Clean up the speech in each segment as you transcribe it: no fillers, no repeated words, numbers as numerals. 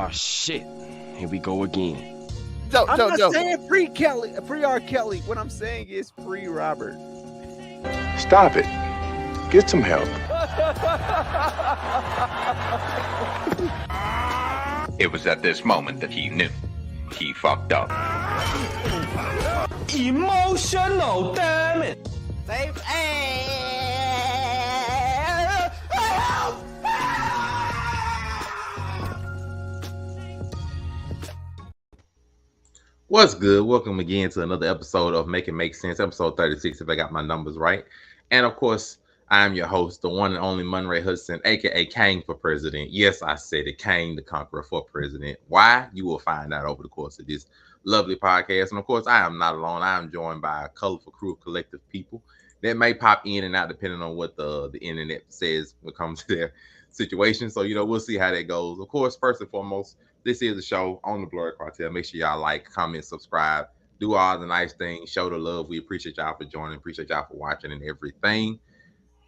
Oh shit. Here we go again. I'm not saying free Kelly, free R. Kelly. What I'm saying is free Robert. Stop it. Get some help. It was at this moment that he knew he fucked up. Emotional damage. Save What's good? Welcome again to another episode of Make It Make Sense, episode 36, if I got my numbers right. And of course, I'm your host, the one and only Monray Hudson, aka Kane for President. Yes, I said it, Kane the Conqueror for President. Why? You will find out over the course of this lovely podcast. And of course, I am not alone. I am joined by a colorful crew of collective people that may pop in and out depending on what the internet says when it comes to their situation. So, we'll see how that goes. Of course, first and foremost, this is a show on the Blurred Cartel. Make sure y'all like, comment, subscribe, do all the nice things, show the love. We appreciate y'all for joining, appreciate y'all for watching and everything.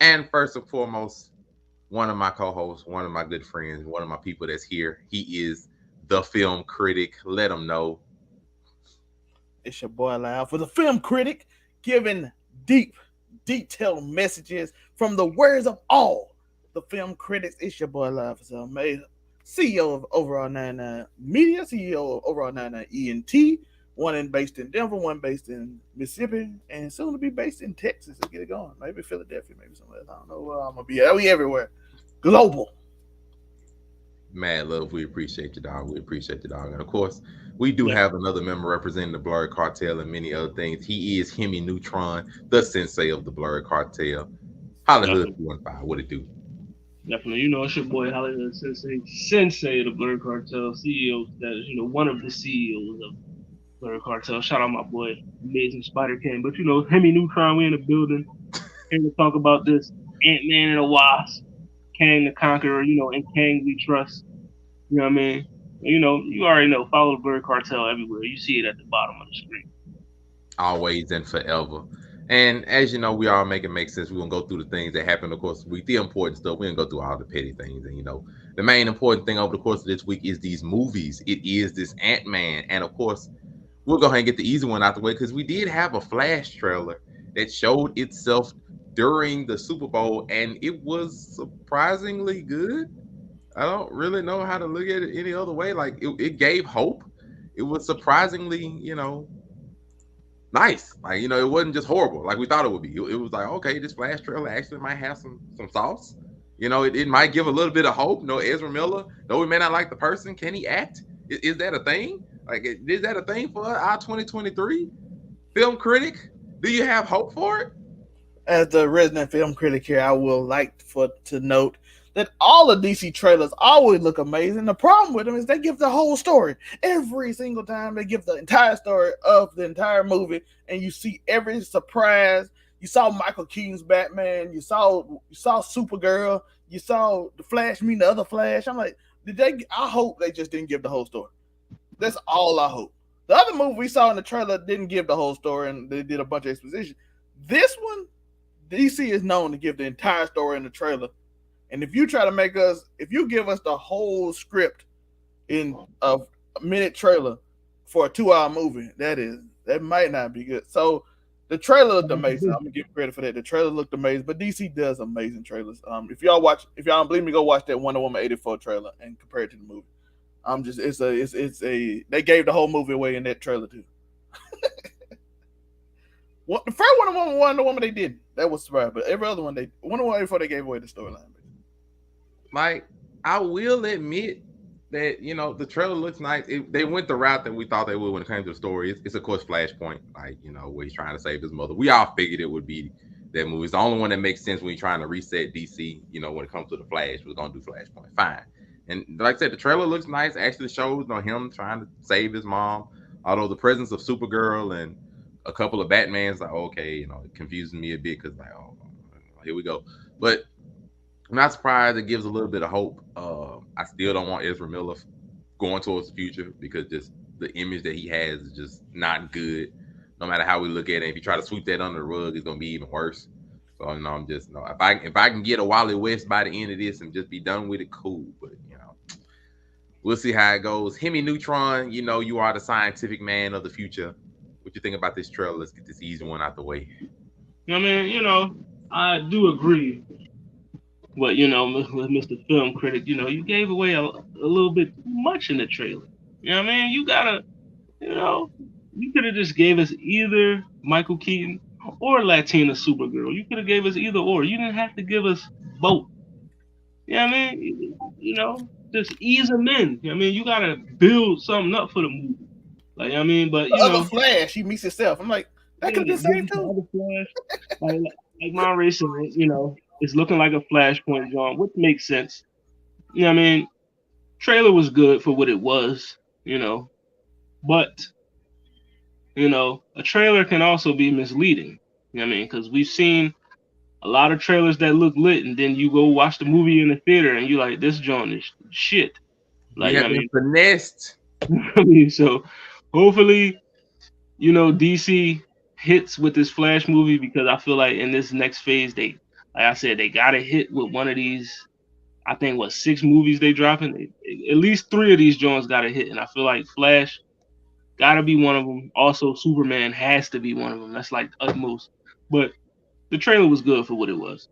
And first and foremost, one of my co-hosts, one of my good friends, one of my people that's here, he is the film critic. Let him know. It's your boy Loud for the film critic, giving deep, detailed messages from the words of all the film critics. It's your boy Loud for some amazing. CEO of Overall 99 Media, CEO of Overall 99 ENT, one based in Denver, one based in Mississippi, and soon to be based in Texas to get it going. Maybe Philadelphia, maybe somewhere else. I don't know where I'm going to be at. We everywhere. Global. Mad love. We appreciate you, dog. We appreciate you, dog. And of course, we do have another member representing the Blurred Cartel and many other things. He is Hemi Neutron, the sensei of the Blurred Cartel. Hollywood 215. What it do? Definitely, it's your boy Hollywood Sensei of the Blurred Cartel, CEO status, one of the CEOs of Blurred Cartel. Shout out my boy, Amazing Spider King. But Hemi Neutron, we in the building. Here to talk about this Ant-Man and the Wasp, Kang the Conqueror, and Kang we trust. You know what I mean? You already know, follow the Blurred Cartel everywhere. You see it at the bottom of the screen. Always and forever. And as you know, we all make it make sense. We're going to go through the things that happen. Of course, the important stuff. We're going to go through all the petty things. And, the main important thing over the course of this week is these movies. It is this Ant-Man. And, of course, we'll go ahead and get the easy one out the way because we did have a Flash trailer that showed itself during the Super Bowl, and it was surprisingly good. I don't really know how to look at it any other way. Like, it gave hope. It was surprisingly, nice. Like, it wasn't just horrible like we thought it would be. It was like, okay, this Flash trailer actually might have some sauce. It might give a little bit of hope. Ezra Miller, though we may not like the person, can he act? Is that a thing? Like, is that a thing for our 2023 film critic? Do you have hope for it? As the resident film critic here, I will like to note that all the DC trailers always look amazing. The problem with them is they give the whole story. Every single time they give the entire story of the entire movie, and you see every surprise. You saw Michael Keaton's Batman. You saw Supergirl. You saw the Flash meeting the other Flash. I'm like, I hope they just didn't give the whole story. That's all I hope. The other movie we saw in the trailer didn't give the whole story, and they did a bunch of exposition. This one, DC is known to give the entire story in the trailer. And if you give us the whole script in a minute trailer for a 2-hour movie, that might not be good. So the trailer looked amazing. I'm gonna give credit for that. The trailer looked amazing, but DC does amazing trailers. If y'all don't believe me, go watch that Wonder Woman 84 trailer and compare it to the movie. They gave the whole movie away in that trailer too. The first Wonder Woman they did, that was surprising, but every other one Wonder Woman 84 they gave away the storyline. Like, I will admit that, the trailer looks nice. They went the route that we thought they would when it came to the story. It's of course Flashpoint, like, where he's trying to save his mother. We all figured it would be that movie. It's the only one that makes sense when you're trying to reset DC, when it comes to the Flash. We're going to do Flashpoint. Fine. And like I said, the trailer looks nice. Actually shows him trying to save his mom. Although the presence of Supergirl and a couple of Batmans, like, okay, it confuses me a bit because, like, oh, here we go. But I'm not surprised. It gives a little bit of hope. I still don't want Ezra Miller going towards the future because just the image that he has is just not good. No matter how we look at it, if you try to sweep that under the rug, it's gonna be even worse. So I'm just if I can get a Wally West by the end of this and just be done with it, cool. But we'll see how it goes. Hemi Neutron, you know, you are the scientific man of the future. What you think about this trailer? Let's get this easy one out the way. I mean, I do agree. But with Mr. Film Critic, you gave away a little bit too much in the trailer. You know what I mean? You gotta, you know, you could have just gave us either Michael Keaton or Latina Supergirl. You could have gave us either or. You didn't have to give us both. You know what I mean? Just ease them in. You know what I mean? You gotta build something up for the movie. Like, I mean, but The other Flash, he meets himself. I'm like, that could have been saved too. Like Monray said, it's looking like a Flashpoint, John, which makes sense. You know what I mean? Trailer was good for what it was, but a trailer can also be misleading. You know what I mean? Because we've seen a lot of trailers that look lit, and then you go watch the movie in the theater, and you like, this John is shit. Like, You have been finessed. I mean, so hopefully, DC hits with this Flash movie, because I feel like in this next phase, like I said, they gotta hit with one of these. I think 6 movies they dropping. At least 3 of these joints gotta hit, and I feel like Flash gotta be one of them. Also, Superman has to be one of them. That's like utmost. But the trailer was good for what it was.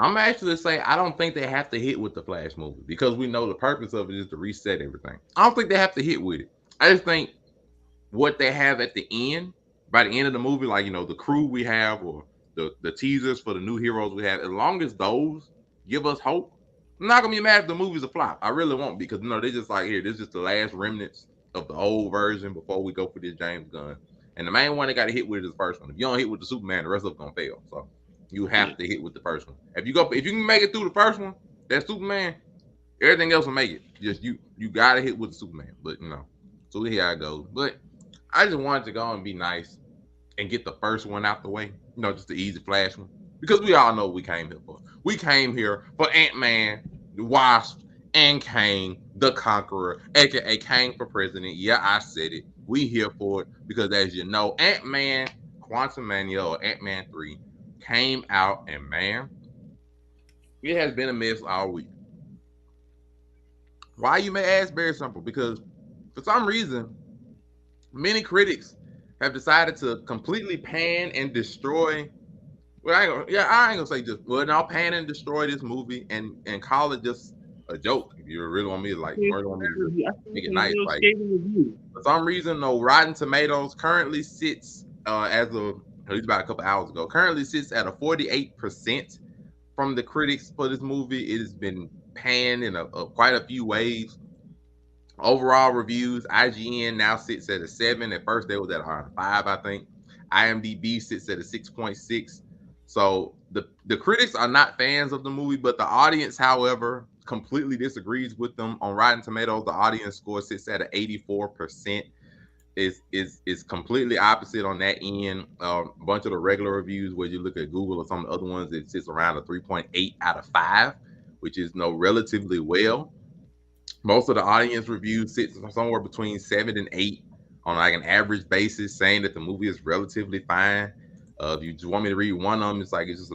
I'm actually saying I don't think they have to hit with the Flash movie, because we know the purpose of it is to reset everything. I don't think they have to hit with it. I just think what they have at the end, by the end of the movie, like, the crew we have, or the teasers for the new heroes we have, as long as those give us hope, I'm not gonna be mad if the movie's a flop. I really won't, because they're just like, here, this is just the last remnants of the old version before we go for this James Gunn. And the main one they got to hit with is the first one. If you don't hit with the Superman, the rest of them gonna fail. So you have to hit with the first one. If you can make it through the first one, that Superman, everything else will make it. Just you gotta hit with the Superman. But so we see how it goes. But I just wanted to go and be nice and get the first one out the way. Just the easy Flash one. Because we all know what we came here for. We came here for Ant-Man, the Wasp, and Kang, the Conqueror, aka Kang for President. Yeah, I said it. We here for it because, as you know, Ant-Man Quantumania, or Ant-Man 3, came out, and man, it has been a mess all week. Why, you may ask? Very simple. Because for some reason, many critics have decided to completely pan and destroy. Well, I ain't gonna say just, now pan and destroy this movie and call it just a joke. If you really want me to make it nice, like, for some reason, no, Rotten Tomatoes currently sits as of at least about a couple hours ago, currently sits at a 48% from the critics for this movie. It has been panned in quite a few ways. Overall reviews, IGN now sits at a 7. At first, they was at around 5, I think. IMDb sits at a 6.6. So the critics are not fans of the movie, but the audience, however, completely disagrees with them. On Rotten Tomatoes, the audience score sits at an 84%. Is completely opposite on that end. A bunch of the regular reviews, where you look at Google or some of the other ones, it sits around a 3.8 out of 5, which is relatively well. Most of the audience reviews sit somewhere between 7 and 8 on like an average basis, saying that the movie is relatively fine. If you just want me to read one of them, it's just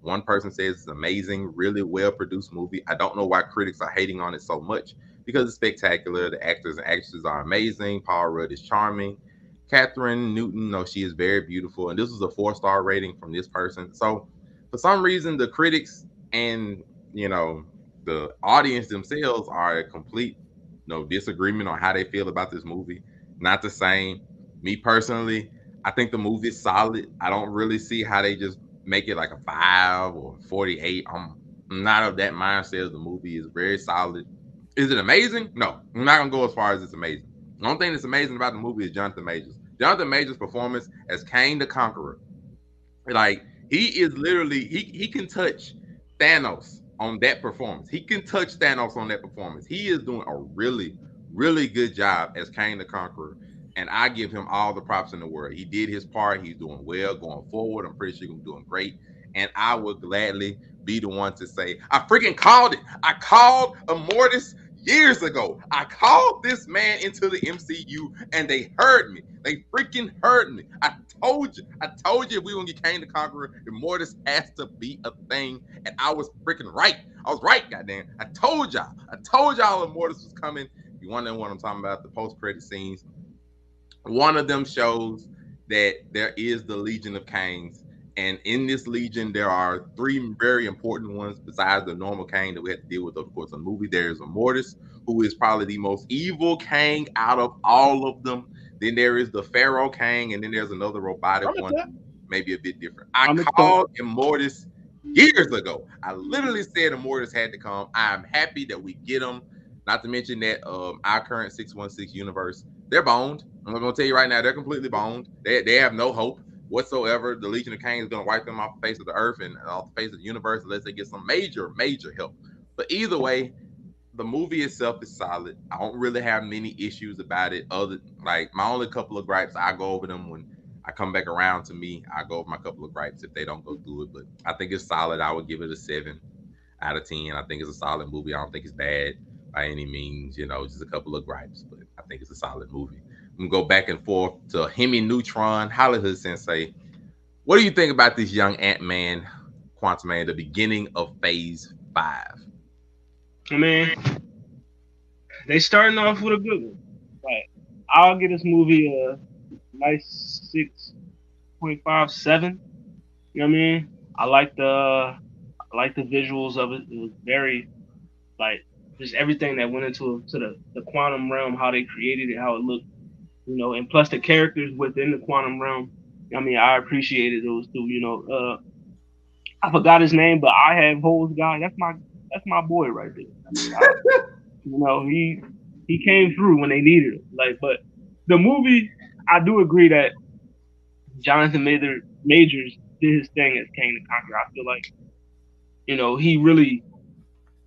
one person says it's amazing, really well produced movie. I don't know why critics are hating on it so much, because it's spectacular. The actors and actresses are amazing. Paul Rudd is charming. Catherine Newton, she is very beautiful. And this was a 4-star rating from this person. So for some reason, the critics and the audience themselves are a complete disagreement on how they feel about this movie. Not the same. Me personally, I think the movie is solid. I don't really see how they just make it like a 5 or 48. I'm not of that mindset. The movie is very solid. Is it amazing? No, I'm not gonna go as far as it's amazing. The only thing that's amazing about the movie is Jonathan Majors. Jonathan Majors' performance as Kang the Conqueror. Like, he is literally, he can touch Thanos on that performance. He can touch Thanos on that performance. He is doing a really, really good job as Kang the Conqueror. And I give him all the props in the world. He did his part. He's doing well going forward. I'm pretty sure he's doing great. And I would gladly be the one to say, I freaking called it. I called Immortus years ago. I called this man into the MCU and they heard me. They freaking heard me. I told you we gonna get Kang the Conqueror. Immortus has to be a thing. And I was freaking right. I was right, goddamn. I told y'all Immortus was coming. You wondering what I'm talking about? The post-credit scenes. One of them shows that there is the Legion of Kangs. And in this Legion, there are three very important ones besides the normal Kang that we have to deal with, of course, in the movie. There's Immortus, who is probably the most evil Kang out of all of them. Then there is the Pharaoh Kang, and then there's another robotic one, maybe a bit different. I called Immortus years ago. I literally said Immortus had to come. I'm happy that we get him. Not to mention that our current 616 universe, they're boned. I'm going to tell you right now, they're completely boned. They have no hope whatsoever. The Legion of Kain is going to wipe them off the face of the earth and off the face of the universe unless they get some major help. But either way, the movie itself is solid. I don't really have many issues about it. Other like my only couple of gripes, I go over them when I come back around to me. I go over my couple of gripes if they don't go through it. But I think it's solid. I would give it a 7 out of 10. I think it's a solid movie. I don't think it's bad by any means. Just a couple of gripes, but I think it's a solid movie. I'm gonna go back and forth to Hemi Neutron, Hollywood Sensei. What do you think about this young Ant-Man, Quantum Man, the beginning of Phase 5? I mean, they starting off with a good one. Like, I'll give this movie a nice 6.5, 7. You know what I mean? I like the visuals of it. It was very like just everything that went into the quantum realm, how they created it, how it looked, and plus the characters within the quantum realm. I mean, I appreciated those too. I forgot his name, but I Have Holes guy. That's my boy right there. I mean, he came through when they needed him. Like, but the movie, I do agree that Jonathan Majors did his thing as Kang the Conqueror. I feel like, he really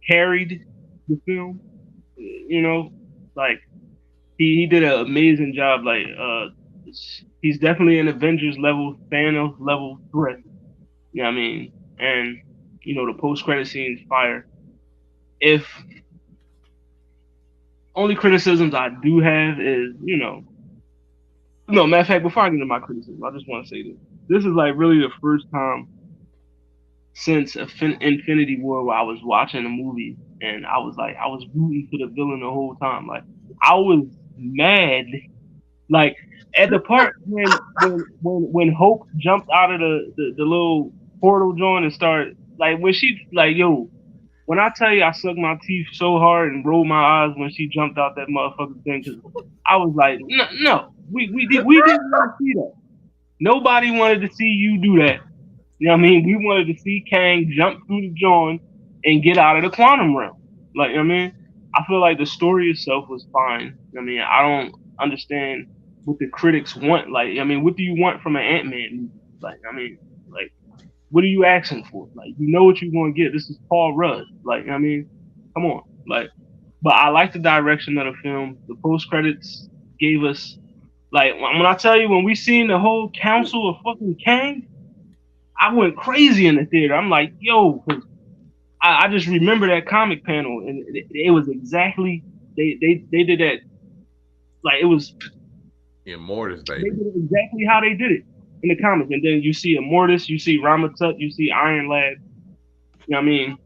carried the film. Like he did an amazing job. Like, he's definitely an Avengers level, Thanos level threat. You know what I mean? And the post credit scene is fire. If only criticisms I do have is, no, matter of fact, before I get into my criticism, I just want to say this. This is like really the first time since Infinity War where I was watching a movie and I was rooting for the villain the whole time. Like, I was mad. Like, at the part when Hope jumped out of the little portal joint and started, like, when she, like, yo, when I tell you I sucked my teeth so hard and rolled my eyes when she jumped out that motherfucking thing, because I was like, no, we didn't want to see that. Nobody wanted to see you do that. You know what I mean? We wanted to see Kang jump through the joint and get out of the quantum realm. Like, you know what I mean? I feel like the story itself was fine. I mean, I don't understand what the critics want. Like, I mean, what do you want from an Ant-Man movie? Like, I mean, like, what are you asking for? Like, you know what you're going to get. This is Paul Rudd. Like, I mean, come on. Like, but I like the direction of the film. The post-credits gave us, like, when I tell you, when we seen the whole council of fucking Kang, I went crazy in the theater. I'm like, yo, because I just remember that comic panel, and it was exactly, they did that. Like, it was Immortus, baby. They did it exactly how they did it in the comics. And then you see Immortus, you see Ramatut, you see Iron Lad. You know what I mean?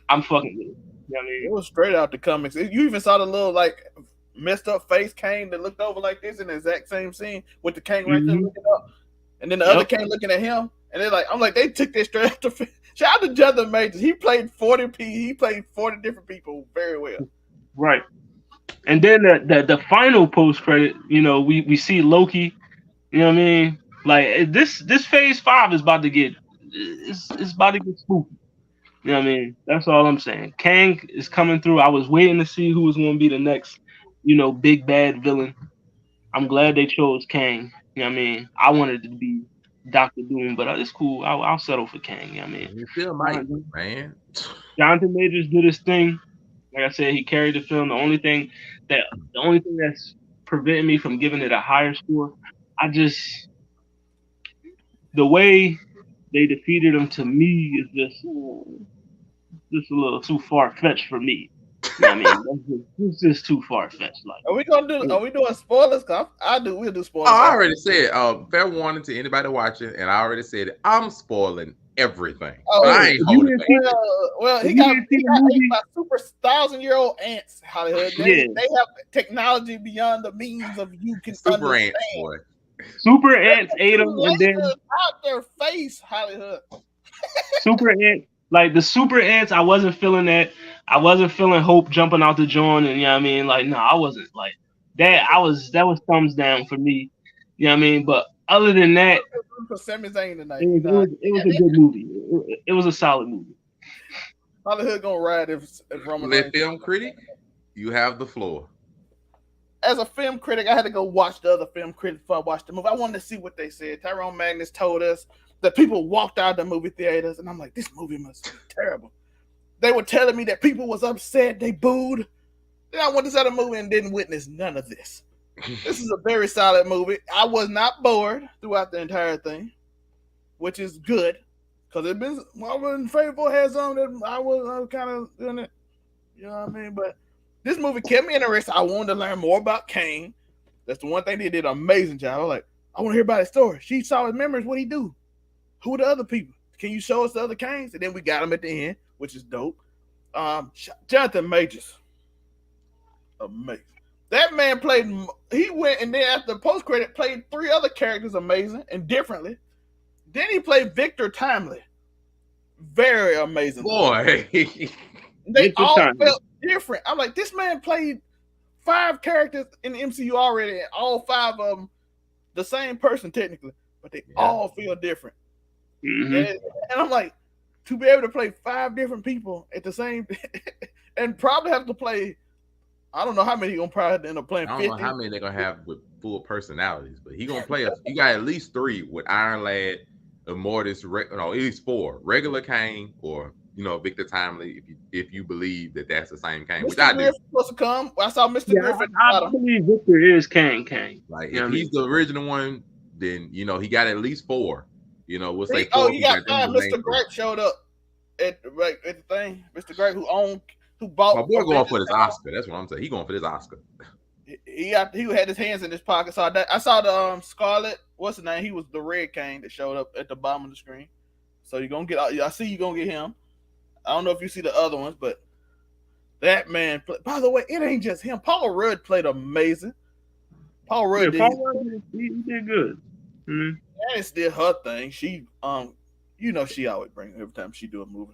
I'm fucking with it. You know what I mean? It was straight out the comics. You even saw the little, like, messed up face Kang that looked over like this in the exact same scene with the Kang right there looking up. And then the other Kang looking at him. And they're like, I'm like, they took this straight out the shout out to Jonathan Majors. He played 40 different people very well. Right. And then the final post credit, we see Loki. You know what I mean? Like, this Phase 5 is about to get it's about to get spooky. You know what I mean? That's all I'm saying. Kang is coming through. I was waiting to see who was going to be the next, big bad villain. I'm glad they chose Kang. You know what I mean? I wanted to be Dr. Doom, but it's cool. I'll settle for Kang. You know what I mean? You still might, man. Jonathan Majors did his thing. Like I said, he carried the film. The only thing that's preventing me from giving it a higher score, the way they defeated him, to me, is just a little too far fetched for me. I mean, it's just too far fetched. Like, Are we doing spoilers? We'll do Oh, spoilers. I already said, fair warning to anybody watching, and I already said it. I'm spoiling everything. Oh, I ain't if you holding didn't back. see, Well, if he you got didn't see the ate movie, by super 1,000-year-old ants, Hollywood. Yeah. They have technology beyond the means of you can Super understand. ants, boy. Super Ants ate him, and then Lasers out their face, Hollywood. Super Ant, like the Super Ants, I wasn't feeling that. I wasn't feeling Hope jumping out the joint, and you know what I mean. Like, no, I wasn't like that. That was thumbs down for me. You know what I mean. But other than that, For Sami Zayn tonight, it was a good movie. It was a solid movie. Hollywood gonna ride if Roman Let Reigns. film critic, you have the floor. As a film critic, I had to go watch the other film critics before I watched the movie. I wanted to see what they said. Tyrone Magnus told us that people walked out of the movie theaters, and I'm like, this movie must be terrible. They were telling me that people was upset, they booed. Then I went to see the movie and didn't witness none of this. This is a very solid movie. I was not bored throughout the entire thing, which is good, because it been Marvel and Faithful had some that I was kind of doing it. You know what I mean? But this movie kept me interested. I wanted to learn more about Kane. That's the one thing they did an amazing job. I was like, I want to hear about his story. She saw his memories. What he do? Who are the other people? Can you show us the other Kanes? And then we got him at the end, which is dope. Jonathan Majors, amazing. That man played. He went and then after the post credit played 3 other characters amazing and differently. Then he played Victor Timely, very amazing. Boy, they all felt different. I'm like, this man played 5 characters in the MCU already, and all 5 of them the same person technically, but they all feel different. Mm-hmm. And I'm like, to be able to play 5 different people at the same, and probably have to play. I don't know how many he's gonna probably end up playing. I don't 50. know how many they're gonna have with full personalities, but he gonna play. You got at least 3 with Iron Lad, Immortus, at least 4 regular Kane, or Victor Timely. If you believe that that's the same Kane, which I do. Supposed to come. I saw Mr. Griffin. I believe Victor is Kane. Like if he's the original one, then he got at least 4. We'll say 4. Oh, you got 5. Mr. Grape showed up at the thing. Mr. Grape, who bought. My boy going for this Oscar. That's what I'm saying. He going for this Oscar. He had his hands in his pocket. So I saw the Scarlet. What's his name? He was the Red Kane that showed up at the bottom of the screen. So you're gonna get. I see you gonna get him. I don't know if you see the other ones, but that man. By the way, it ain't just him. Paul Rudd played amazing. Paul Rudd did. He did good. Mm-hmm. That is still her thing. She she always bring every time she do a movie.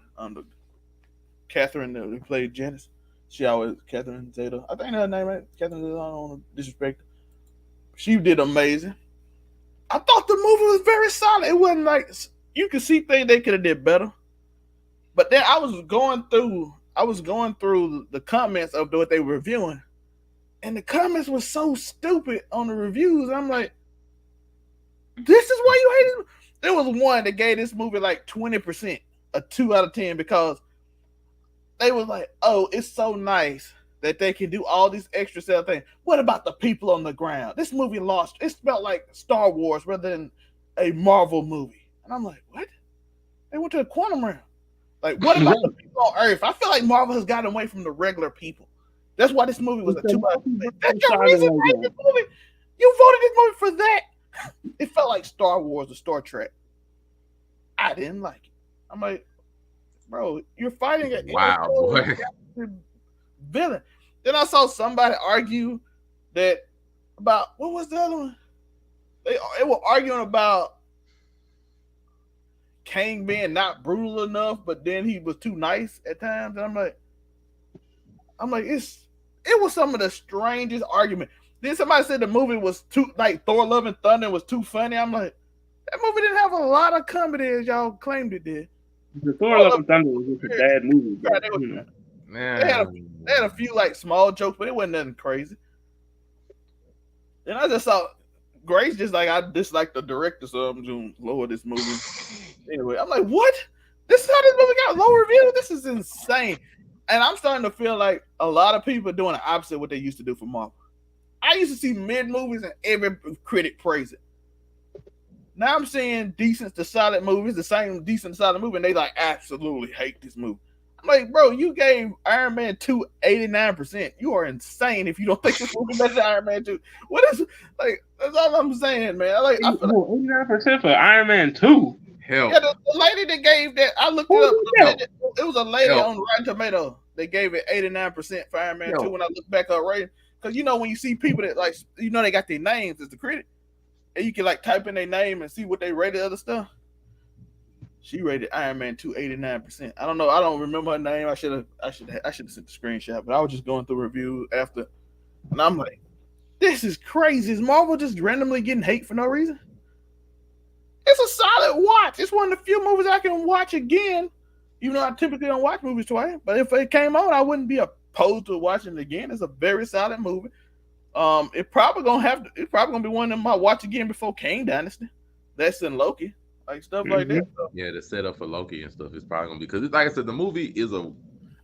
Catherine who played Janice. She always Catherine Zeta. I think her name right. Catherine Zeta. I don't want to disrespect her. She did amazing. I thought the movie was very solid. It wasn't like you could see things they could have did better. But then I was going through the comments of what they were reviewing, and the comments were so stupid on the reviews. I'm like, this is why you hate it. There was one that gave this movie like 20%, a 2 out of 10, because they was like, oh, it's so nice that they can do all these extra stuff things. What about the people on the ground? This movie lost. It felt like Star Wars rather than a Marvel movie. And I'm like, what? They went to the quantum realm. Like, what about the people on Earth? I feel like Marvel has gotten away from the regular people. That's why this movie was a 2 out of 10. That's your reason for this movie. You voted this movie for that. It felt like Star Wars or Star Trek. I didn't like it. I'm like, bro, you're fighting a villain. Then I saw somebody argue that about what was the other one? They were arguing about Kane being not brutal enough, but then he was too nice at times. And I'm like, it was some of the strangest argument. Then somebody said the movie was too, like Thor: Love and Thunder was too funny. I'm like, that movie didn't have a lot of comedy as y'all claimed it did. The Thor: Love and Thunder was just a bad movie. But, they had a few like small jokes, but it wasn't nothing crazy. And I just saw Grace just like I dislike the director, so I'm doing lower this movie. Anyway, I'm like, what? This is how this movie got low review? This is insane. And I'm starting to feel like a lot of people are doing the opposite of what they used to do for Marvel. I used to see mid movies and every critic praise it. Now I'm seeing decent to solid movies, the same decent to solid movie, and they like absolutely hate this movie. I'm like, bro, you gave Iron Man 2 89%. You are insane if you don't think this movie better than Iron Man 2. What is like? That's all I'm saying, man. I feel like 89% for Iron Man 2. Help. yeah, the lady that gave that, I looked it up. It was a lady on Rotten Tomato. They gave it 89% for Iron Man 2 when I look back up rating. Because when you see people that like, they got their names as the critic, and you can like type in their name and see what they rated other stuff. She rated Iron Man 2 89%. I don't know. I don't remember her name. I should have sent the screenshot, but I was just going through reviews after, and I'm like, this is crazy. Is Marvel just randomly getting hate for no reason? It's a solid watch. It's one of the few movies I can watch again, even though I typically don't watch movies twice. But if it came on, I wouldn't be opposed to watching it again. It's a very solid movie. It's probably gonna be one of them I watch again before Kang Dynasty. That's in Loki, like stuff like that. So. Yeah, the setup for Loki and stuff is probably gonna be because, like I said, the movie is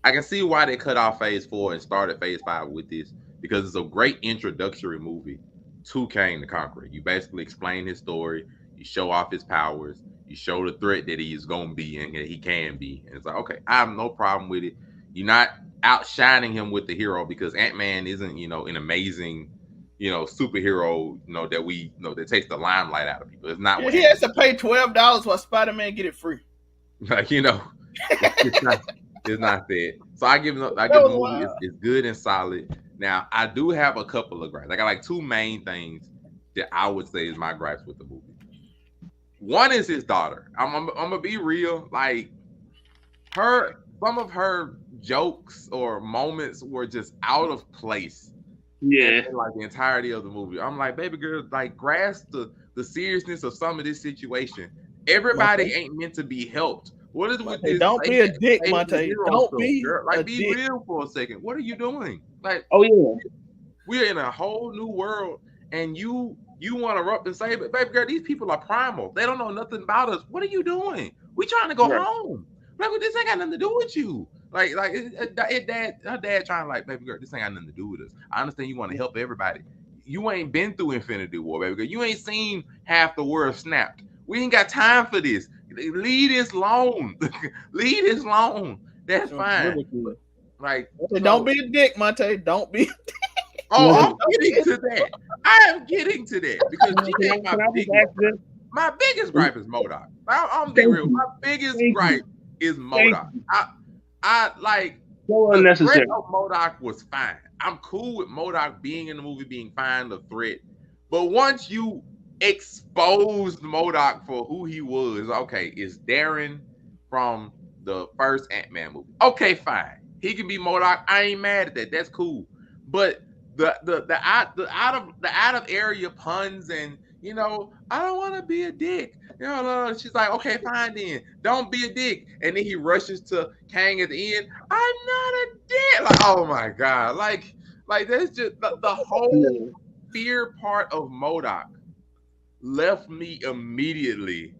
I can see why they cut off Phase 4 and started Phase 5 with this because it's a great introductory movie to Kang the Conqueror. You basically explain his story. You show off his powers. You show the threat that he is going to be and that he can be. And it's like, okay, I have no problem with it. You're not outshining him with the hero because Ant-Man isn't, an amazing, superhero, that that takes the limelight out of people. It's not. He has to pay $12 while Spider-Man get it free. Like, it's not that. So I give the movie it's good and solid. Now, I do have a couple of gripes. I got like two main things that I would say is my gripes with the movie. One is his daughter. I'm gonna be real. Like some of her jokes or moments were just out of place. Yeah, in like the entirety of the movie. I'm like, baby girl, like grasp the seriousness of some of this situation. Everybody ain't meant to be helped. What is with this? Don't be a dick, Monte. Don't be like be real for a second. What are you doing? Like, oh yeah, we're in a whole new world, and you want to up and say, but baby girl, these people are primal. They don't know nothing about us. What are you doing? We trying to go home. Like, well, this ain't got nothing to do with you. Like her dad trying to like, baby girl, this ain't got nothing to do with us. I understand you want to help everybody. You ain't been through Infinity War, baby girl. You ain't seen half the world snapped. We ain't got time for this. Leave this alone. Leave this alone. That's fine. Like, don't be a dick, Monte. Don't be. I'm getting to that. I am getting to that because my biggest gripe is MODOK. I'm being real. My biggest gripe is MODOK. I like so unnecessary. The threat of MODOK was fine. I'm cool with MODOK being in the movie, being fine, the threat. But once you exposed MODOK for who he was, okay, it's Darren from the first Ant-Man movie. Okay, fine. He can be MODOK. I ain't mad at that. That's cool. But the out of area puns and I don't want to be a dick. She's like, okay, fine then. Don't be a dick. And then he rushes to Kang at the end. I'm not a dick. Like, oh my god. Like that's just the whole fear part of MODOK left me immediately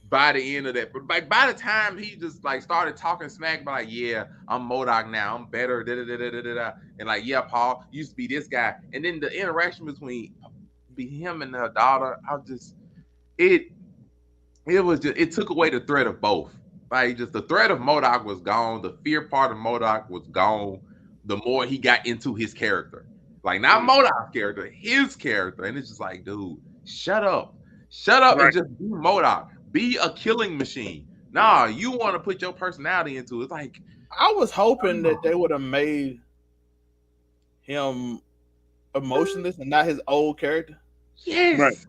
by the end of that. But like by the time he just like started talking smack about like, yeah, I'm MODOK now, I'm better, and like, yeah, Paul used to be this guy. And then the interaction between him and her daughter, it took away the threat of both. Like just the threat of MODOK was gone, the fear part of MODOK was gone. The more he got into his character, like not MODOK's character, his character, and it's just like, dude, shut up, and just be MODOK. Be a killing machine. Nah, you want to put your personality into it. It's like I was hoping that they would have made him emotionless and not his old character. Yes,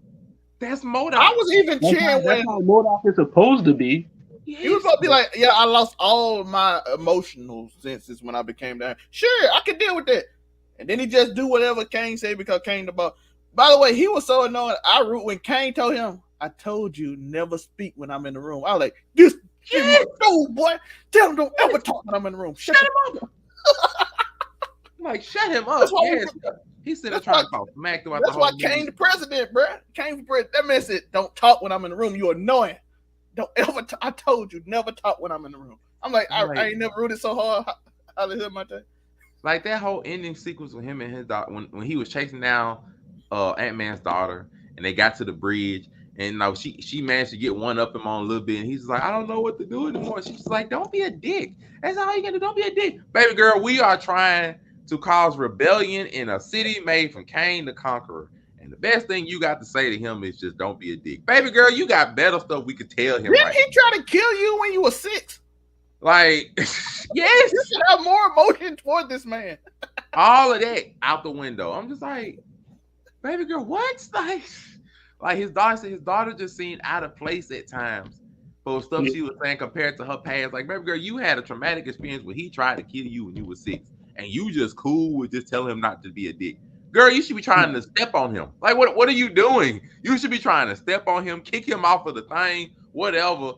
that's MODOK. I was even cheering when how MODOK is supposed to be. Yes. He was supposed to be like, yeah, I lost all my emotional senses when I became that. Sure, I can deal with that. And then he just do whatever Kang said because Kang the boss. By the way, he was so annoying. When Kang told him, I told you never speak when I'm in the room. I was like, this dude, boy. Tell him don't ever talk when I'm in the room. Shut him up. Like, shut him up. Yes. He's sitting there trying to talk smack about the whole That's why Kang the president, bro. Kang the president. That man said, don't talk when I'm in the room. You're annoying. Don't ever I told you, never talk when I'm in the room. I'm like, I ain't never rooted so hard. How did my day? Like that whole ending sequence with him and his daughter when he was chasing down Ant-Man's daughter and they got to the bridge And she managed to get one up him on a little bit, and he's like, I don't know what to do anymore. She's like, don't be a dick. That's all you can do. Don't be a dick, baby girl. We are trying to cause rebellion in a city made from Cain the Conqueror. And the best thing you got to say to him is just don't be a dick. Baby girl, you got better stuff we could tell him. Didn't he try to kill you when you were 6? Like, yes. You should have more emotion toward this man. All of that out the window. I'm just like, baby girl, what? Like his daughter just seemed out of place at times for stuff she was saying compared to her past. Like, baby girl, you had a traumatic experience where he tried to kill you when you were 6, and you just cool with just telling him not to be a dick. Girl, you should be trying to step on him. Like, what are you doing? You should be trying to step on him, kick him off of the thing, whatever.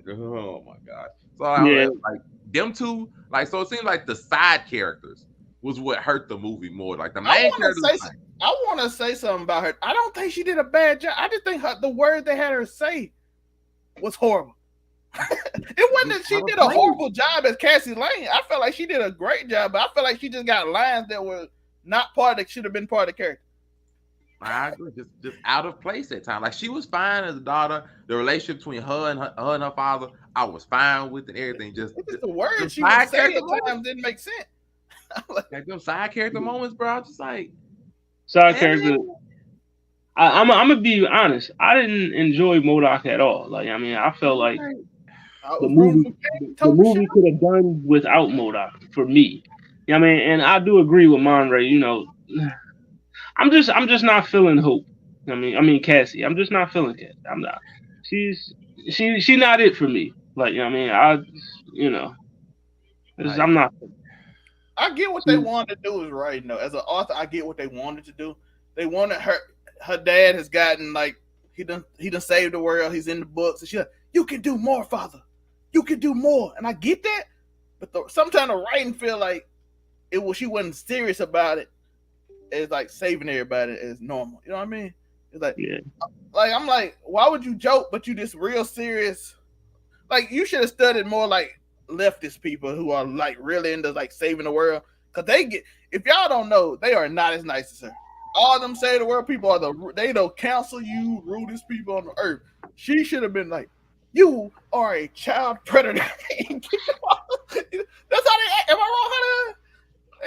Oh my God. So like them two, like, so it seems like the side characters was what hurt the movie more. Like the main characters. I want to say something about her. I don't think she did a bad job. I just think the word they had her say was horrible. It wasn't that she did a horrible job as Cassie Lane. I felt like she did a great job, but I felt like she just got lines that were not part of, should have been part of the character. I agree, just out of place at times. Like she was fine as a daughter. The relationship between her and her father, I was fine with, and everything. Just the words she would say at times didn't make sense. Like them side character moments, bro. I'm just like side character. I'm gonna be honest. I didn't enjoy MODOK at all. Like, I mean, I felt like the movie could have done without MODOK for me. You know what I mean? And I do agree with Monray. You know, I'm just not feeling Hope. I mean Cassie. I'm just not feeling Cassie. I'm not. She's not it for me. Like, you know what I mean? I'm not. I get what they wanted to do is right. No, as an author, I get what they wanted to do. They wanted her dad has gotten, like, he done saved the world. He's in the books, and she's like, you can do more, father. You can do more. And I get that, but sometimes the writing feel like she wasn't serious about it. It's like saving everybody is normal. You know what I mean? It's like, like, I'm like, why would you joke, but you just real serious? Like, you should have studied more like leftist people who are like really into like saving the world, because if y'all don't know, they are not as nice as her. All them save the world people they don't counsel you, rudest people on the earth. She should have been like, you are a child predator. That's how they act. Am I wrong, honey?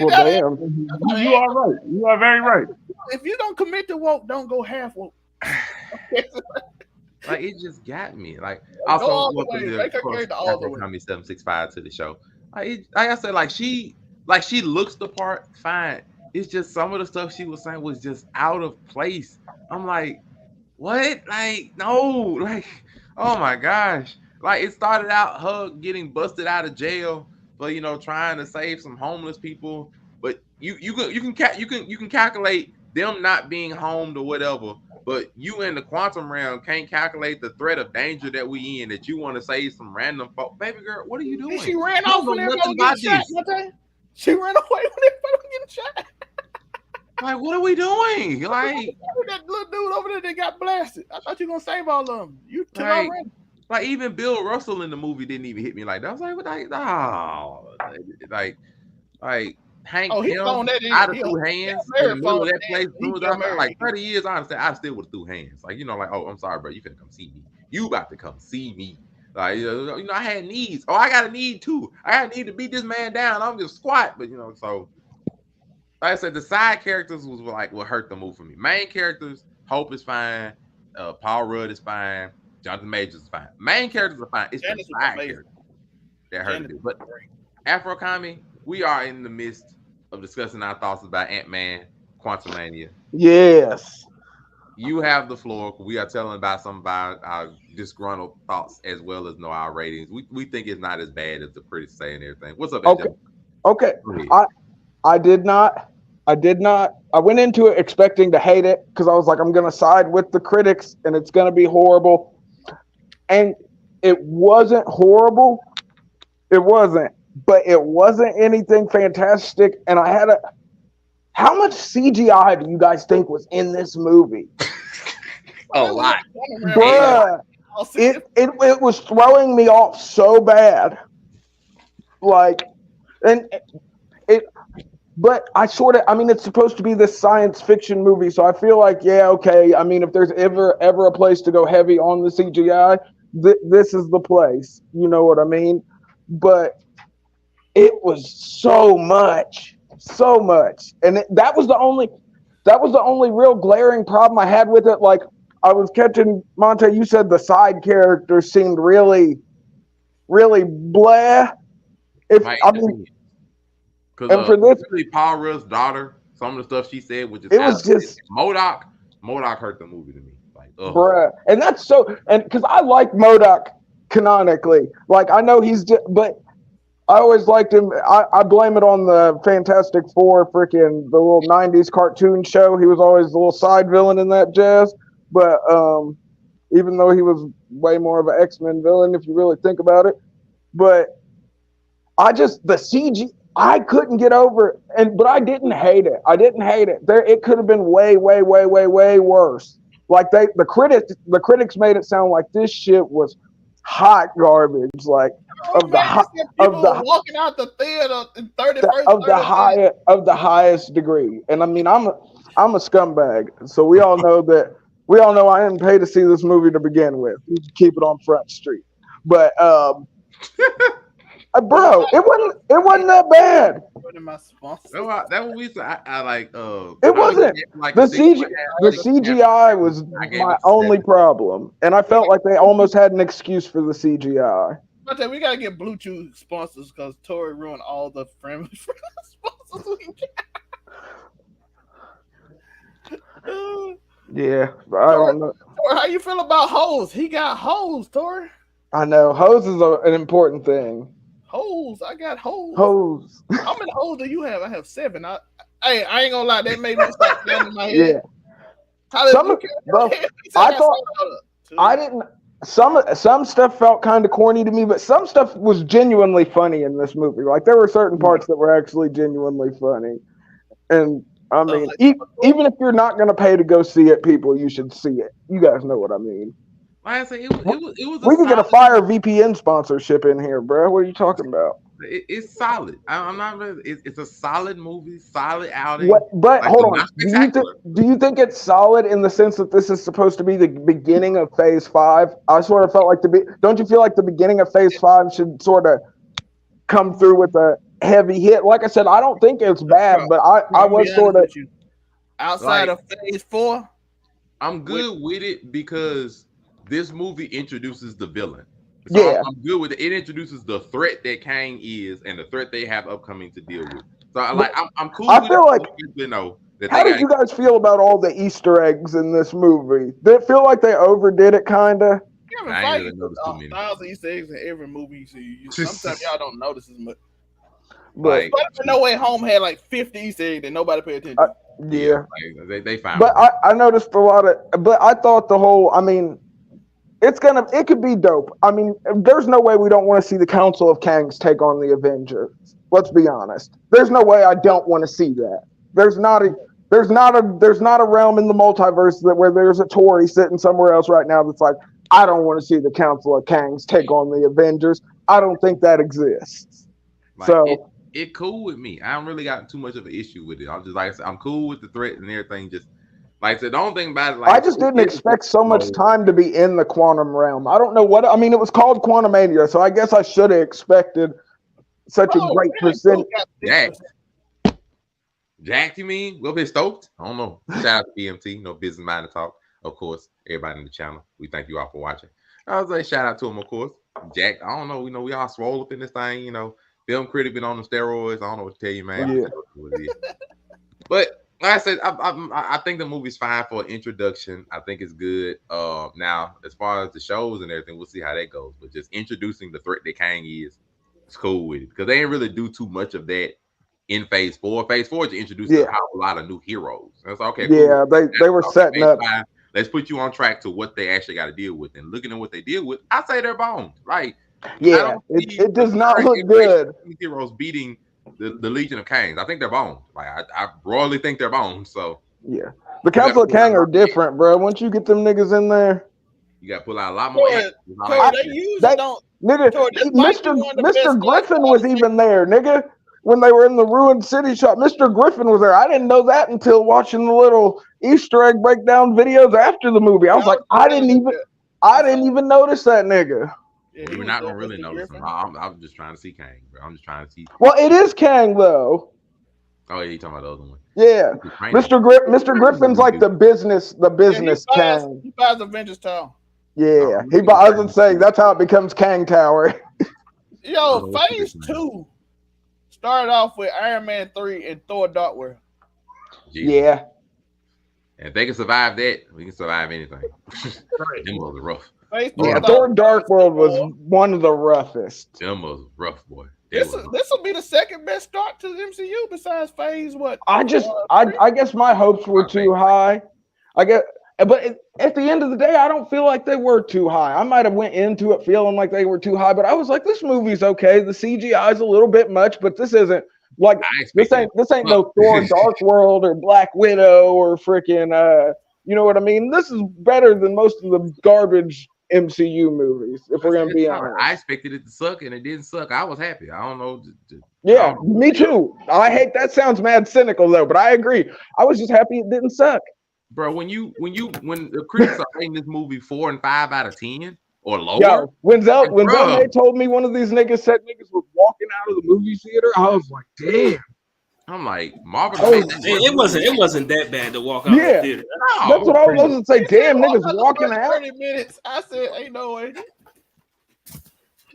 Well, damn. You are right. You are very right. If you don't commit to woke, don't go half woke. Like, it just got me. Like, also welcome to Afro 765 to the show. Like I said, like she looks the part fine. It's just some of the stuff she was saying was just out of place. I'm like, what? Like, no, like, oh my gosh. Like, it started out her getting busted out of jail for, trying to save some homeless people. But you can calculate them not being homed or whatever. But you in the quantum realm can't calculate the threat of danger that we in, that you want to save some random folk. Baby girl, what are you doing? She ran off when everybody was getting shot. She ran away when everybody was getting shot. Like, what are we doing? Like, that little dude over there that got blasted. I thought you were gonna save all of them. You took like even Bill Russell in the movie didn't even hit me like that. I was like, what? Like Hank Pym out of two hands in the middle of that place. Like 30 years, I understand. I still would have threw hands. Like, like, oh, I'm sorry, bro. You finna come see me. You about to come see me. Like, I had needs. Oh, I got a need too. I got a need to beat this man down. I'm just squat, but so. Like I said, the side characters was like what hurt the movie for me. Main characters, Hope is fine. Paul Rudd is fine. Jonathan Majors is fine. Main characters are fine. It's the side characters that hurt it. But Afro Kami, we are in the midst of discussing our thoughts about Ant-Man, Quantumania. Yes. You have the floor. We are telling about some of our disgruntled thoughts as well as our ratings. We think it's not as bad as the critics say and everything. What's up, AJ? Okay. I did not. I went into it expecting to hate it because I was like, I'm going to side with the critics and it's going to be horrible. And it wasn't horrible. It wasn't. But it wasn't anything fantastic. And how much CGI do you guys think was in this movie? A lot. Bruh, it was throwing me off so bad. Like, and But I mean, it's supposed to be this science fiction movie, so I feel like, yeah, okay. I mean, if there's ever a place to go heavy on the CGI, this is the place. You know what I mean? But it was so much, and that was the only real glaring problem I had with it. Like, I was catching Monte. You said the side characters seemed really, really blah. I mean. Because For this, really Paul Rudd's daughter, some of the stuff she said was just it was just Modoc hurt the movie to me. Like, bruh, and that's so, and because I like Modoc canonically, like I know he's just, but I always liked him. I blame it on the Fantastic Four, freaking the little '90s cartoon show. He was always the little side villain in that jazz, but even though he was way more of an X-Men villain, if you really think about it, but the CG. I couldn't get over it, but I didn't hate it. It could have been way, way, way, way, way worse. Like the critics made it sound like this shit was hot garbage. Like walking out the theater in 31st of the highest degree. And I mean, I'm a scumbag, so we all know I didn't pay to see this movie to begin with. You can keep it on Front Street, but bro, it wasn't that bad. That movie, I like. It wasn't. Like the CGI was my only problem, and I felt like they almost had an excuse for the CGI. We gotta get Bluetooth sponsors because Tori ruined all the friendly sponsors we got. Yeah, I don't know. Tori, how you feel about hoes? He got hoes, Tori. I know hoes is an important thing. Hoes, I got hoes. Hoes. How many hoes do you have? I have 7. I ain't gonna lie, that made me start standing in my head. Yeah. Some stuff felt kind of corny to me, but some stuff was genuinely funny in this movie. Like there were certain parts that were actually genuinely funny. And I mean, even if you're not gonna pay to go see it, people, you should see it. You guys know what I mean. Like I say, it was. We can get a Fire VPN sponsorship in here, bro. What are you talking about? It's solid. I'm not really. It's a solid movie, solid outing. But hold on. Do you think it's solid in the sense that this is supposed to be the beginning of Phase 5? I sort of felt like don't you feel like the beginning of Phase 5 should sort of come through with a heavy hit? Like I said, I don't think it's bad, but I was sort of outside of Phase 4. I'm good with it because this movie introduces the villain. So I'm good with it. It introduces the threat that Kang is and the threat they have upcoming to deal with. So I'm cool. I feel like how did you guys feel about all the Easter eggs in this movie? Did it feel like they overdid it, kinda? I ain't noticed too many. 1,000 Easter eggs in every movie you see. Sometimes y'all don't notice as much. But No Way Home had like 50 Easter eggs and nobody paid attention. They found. But I noticed a lot of. But I thought the whole. I mean. It could be dope. I mean, there's no way we don't want to see the Council of Kangs take on the Avengers. Let's be honest. There's no way I don't want to see that. There's not a realm in the multiverse where there's a Tory sitting somewhere else right now that's like, I don't want to see the Council of Kangs take on the Avengers. I don't think that exists. It cool with me. I haven't really got too much of an issue with it. I'm just like I said, I'm cool with the threat and everything. Just like I said, the only thing about it, I just didn't expect so much time to be in the quantum realm. I don't know what I mean. It was called Quantumania, so I guess I should have expected such a great percent. Jack, you mean? We'll be stoked. I don't know. Shout out to B.M.T. Business Minded Talk. Of course, everybody in the channel. We thank you all for watching. I was like, shout out to him, of course. Jack, I don't know. We all swole up in this thing. Film critic been on the steroids. I don't know what to tell you, man. Yeah. But like I said, I think the movie's fine for an introduction. I think it's good. Now, as far as the shows and everything, we'll see how that goes. But just introducing the threat that Kang is, it's cool with it because they ain't really do too much of that in Phase 4. Phase 4 to introduce a lot of new heroes. That's okay. Cool. Yeah, they were setting up. Let's put you on track to what they actually got to deal with. And looking at what they deal with, I say they're boned. Like, it does not look good. Heroes beating the Legion of Kangs. I think they're boned. Like I broadly think they're boned. So yeah, the Council of Kang are different, bro. Once you get them niggas in there, you got to pull out a lot more. Mr. Griffin was even there, nigga. when they were in the ruined city shop. Mr. Griffin was there. I didn't know that until watching the little Easter egg breakdown videos after the movie. I was like, I didn't even notice that nigga. Yeah, We're not gonna really notice him. I'm just trying to see Kang, bro. I'm just trying to see. Well, it is Kang though. Oh yeah, you talking about the other one? Yeah, Mr. Griffin's like the business Kang. He buys Avengers Town. Yeah, I was saying that's how it becomes Kang Tower. Yo, Phase 2 started off with Iron Man 3 and Thor Dark World. Yeah. And if they can survive that, we can survive anything. Them was rough. Yeah, Thor Dark World was one of the roughest. Them was rough, boy. This will be the second best start to the MCU besides Phase what? I guess my hopes were too high. But at the end of the day, I don't feel like they were too high. I might have went into it feeling like they were too high, but I was like, this movie's okay. The CGI is a little bit much, but this isn't like this ain't no Thor Dark World or Black Widow or freaking you know what I mean? This is better than most of the garbage MCU movies, if we're gonna be honest. I expected it to suck and it didn't suck. I was happy. I don't know. Yeah, me too. I hate that sounds mad cynical though, but I agree. I was just happy it didn't suck. Bro, when the critics are rating this movie 4 and 5 out of 10 or lower. Yo, when Zelmay told me one of these niggas said niggas was walking out of the movie theater, I was like, damn. I'm like, Marvel. It wasn't that bad to walk out of the theater. No, that's what I was going to say. Damn, niggas walking out. 30 minutes. I said, ain't no way.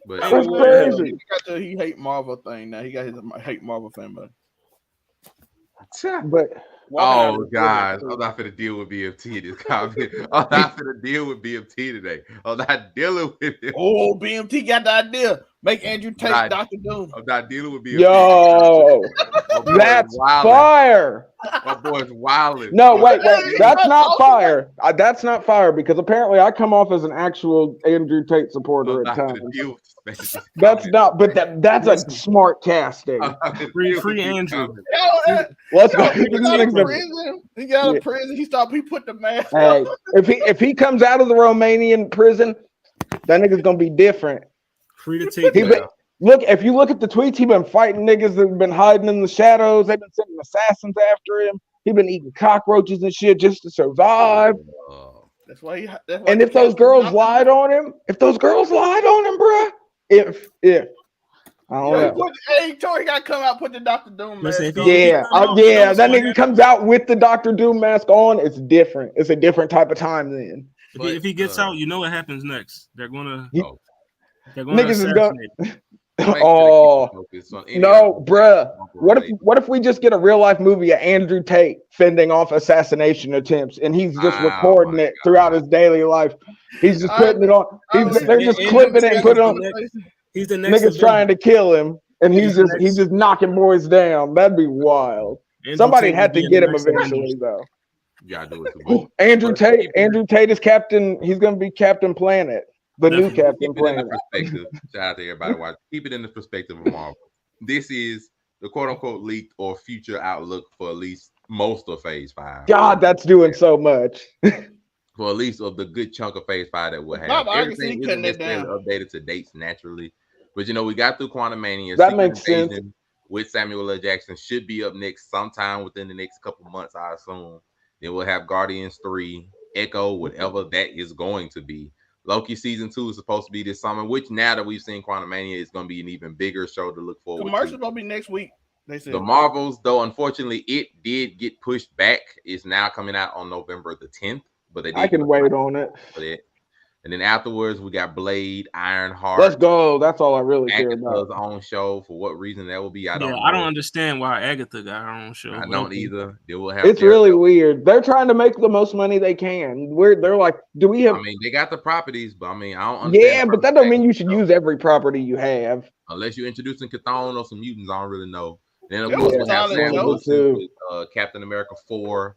But that's crazy. He got the he hate Marvel thing now. He got his hate Marvel fan, but oh guys, I'm not gonna deal with BMT this comment. I'm not gonna deal with BMT today. I'm not dealing with it. Oh, BMT got the idea. Make Andrew take Dr. Doom. I'm not dealing with BMT. Yo, that's fire. My boy's wilding. No, wait. That's not fire. That's not fire because apparently I come off as an actual Andrew Tate supporter at times. That's not, but that's a smart casting. Free Andrew. Let's go. He got out of prison. He put the mask on. If he comes out of the Romanian prison, that nigga's gonna be different. Free to take. Look, if you look at the tweets, he been fighting niggas that have been hiding in the shadows. They've been sending assassins after him. He been eating cockroaches and shit just to survive. That's why. And if those girls lied on him, bruh, I don't know. Hey, Tori got to come out, put the Dr. Doom mask on. That nigga comes out with the Dr. Doom mask on. It's different. It's a different type of time then. If he gets out, you know what happens next. They're gonna niggas is going. Oh no, bruh! What if we just get a real life movie of Andrew Tate fending off assassination attempts, and he's just recording it throughout his daily life? He's just putting it on. They're just clipping it and putting it on. He's the next niggas trying to kill him, and he's just knocking boys down. That'd be wild. Somebody had to get him eventually, though. You gotta do it too. Andrew Tate is Captain. He's gonna be Captain Planet. The new Captain Planet. Shout out to everybody watching. Keep it in the perspective of Marvel. This is the quote-unquote leaked or future outlook for at least most of Phase 5. God, that's doing so much. For at least of the good chunk of Phase 5 that we'll have. Everything isn't necessarily updated to dates naturally. But, we got through Quantumania. That makes sense. With Samuel L. Jackson should be up next sometime within the next couple months, I assume. Then we'll have Guardians 3, Echo, whatever that is going to be. Loki season 2 is supposed to be this summer, which now that we've seen Quantumania is going to be an even bigger show to look forward to. Commercials going to be next week, they said. The Marvels, though, unfortunately, it did get pushed back. It's now coming out on November the 10th. But I can wait on it. And then afterwards, we got Blade, Ironheart. Let's go. That's all I really care about. Agatha's own show. For what reason that will be, I don't know. I don't understand why Agatha got her own show. I don't either. It's really weird. They're trying to make the most money they can. They're like, do we have? I mean, they got the properties, but I don't understand. Yeah, but that don't mean you should use every property you have. Unless you're introducing Chthon or some mutants, I don't really know. Then of course we'll have Sam Wilson with Captain America 4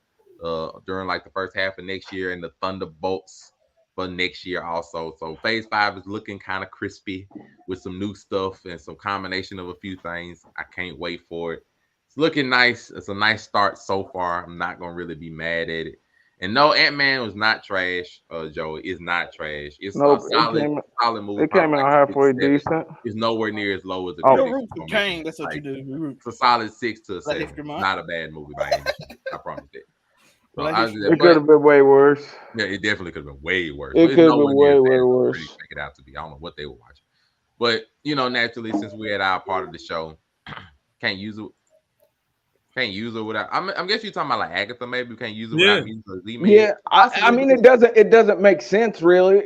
during like the first half of next year, and the Thunderbolts for next year also. So Phase 5 is looking kind of crispy with some new stuff and some combination of a few things. I can't wait for it. It's looking nice. It's a nice start so far. I'm not going to really be mad at it. And no, Ant-Man was not trash. Joey, it's not trash. It's a Nope, solid movie. it Probably came out like a halfway 6-7. decent. It's nowhere near as low as the Oh. You critics root for are making Kane. it. That's what you Like, do. You root it's a solid 6 to a Black 7. History Month. Not a bad movie by any stretch. I promise that. So Black I History was, It could have been way worse. yeah, it definitely could have been way worse. It But it's could have been nowhere near way, as way bad as the worse. critics make it out to be. I don't know what they were watching. But naturally, since we're at our part of the show, can't use it. Can't use it without. I guess you're talking about like Agatha. Maybe we can't use it without using the Z-Man. Yeah, I mean, it doesn't make sense really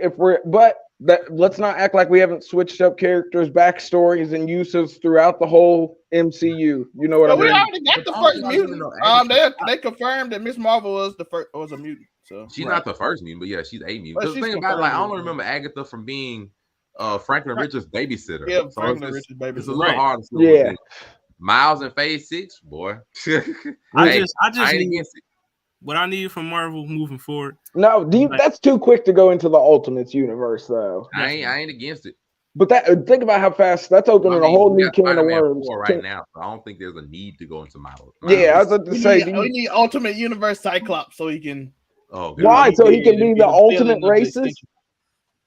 let's not act like we haven't switched up characters, backstories, and uses throughout the whole MCU. You know what I But we mean? already got the first mutant. They confirmed that Miss Marvel was a mutant. So she's not the first mutant, but yeah, she's a mutant. But Because the she's thing about it, like, I confirmed. only remember Agatha from being Franklin Richards' babysitter. Yeah, So Franklin it's Richards' babysitter. It's a little Right. hard to see. Yeah. Miles in Phase 6, boy. I Hey, just I ain't need against it. what I need from Marvel moving forward. No, that's too quick to go into the Ultimates universe, though. I ain't against it. But think about how fast that's opening a whole we new got can of Spider-Man worms. 4 right now, so I don't think there's a need to go into Miles. Yeah, I was about to say, we need Ultimate Universe Cyclops so he can. Oh, God. why? So he can be the ultimate villain of the racist? extinction.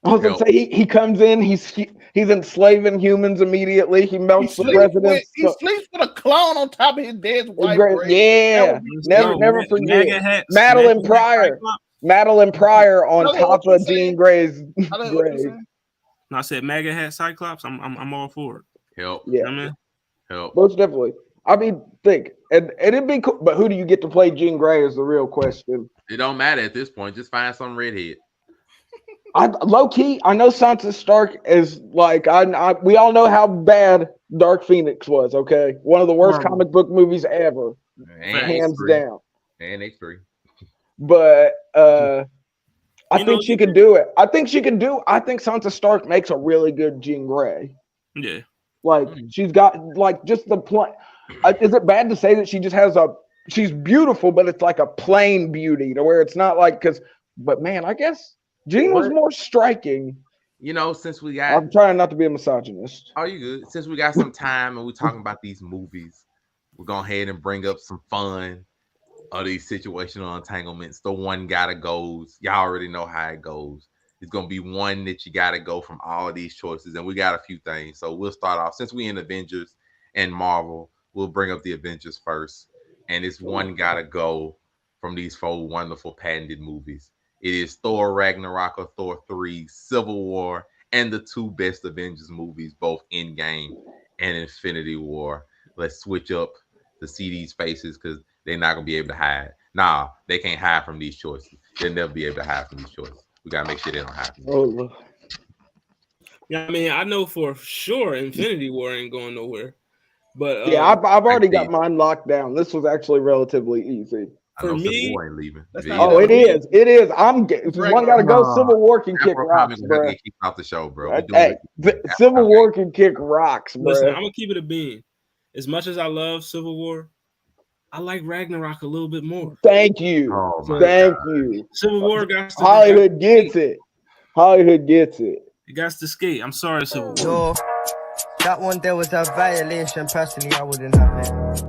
I was gonna say he comes in, he's enslaving humans immediately. He melts the president. He sleeps with a clone on top of his dad's wife. Yeah, never forget MAGA hats, Madeline MAGA Pryor. Cyclops. Madeline Pryor on What top you of saying? Jean Grey's What you grave. saying? No, I said MAGA hat Cyclops. I'm all for it. Help. Yeah, I mean, Help. most definitely. I mean, think, and it'd be cool. But who do you get to play Jean Grey is the real question. It don't matter at this point. Just find some redhead. Low key, I know Sansa Stark is like we all know how bad Dark Phoenix was. Okay, one of the worst comic book movies ever, hands down. And X3. But I think she could do it. I think Sansa Stark makes a really good Jean Grey. yeah. Like she's got like just the plain. Is it bad to say that she just has she's beautiful, but it's like a plain beauty to where it's not like But man, I guess Jean was more striking. Since we got. I'm trying not to be a misogynist. Oh, you good? Since we got some time and we're talking about these movies, we're going ahead and bring up some fun of these situational entanglements. The one gotta goes. Y'all already know how it goes. It's gonna be one that you gotta go from all of these choices, and we got a few things. So we'll start off since we in Avengers and Marvel. We'll bring up the Avengers first, and it's one gotta go from these 4 wonderful patented movies. It is Thor Ragnarok or Thor 3, Civil War, and the 2 best Avengers movies, both Endgame and Infinity War. Let's switch up to see these faces because they're not gonna be able to hide. Nah, they can't hide from these choices. They'll never be able to hide from these choices. We gotta make sure they don't hide from these. Yeah, I mean, I know for sure Infinity War ain't going nowhere. But yeah, I've already got mine locked down. This was actually relatively easy. I know For me, Civil War ain't leaving. It is. It is. One gotta go. Civil War can kick rocks, bro. Get kicked off the show, bro. Hey, Civil War can kick rocks, bro. Listen, I'm gonna keep it a bean. As much as I love Civil War, I like Ragnarok a little bit more. Thank you. Thank you. Civil War got to Hollywood gets it. Hollywood gets it. It got to skate. I'm sorry, Civil War. Yo, that one there was a violation. Personally, I wouldn't have it.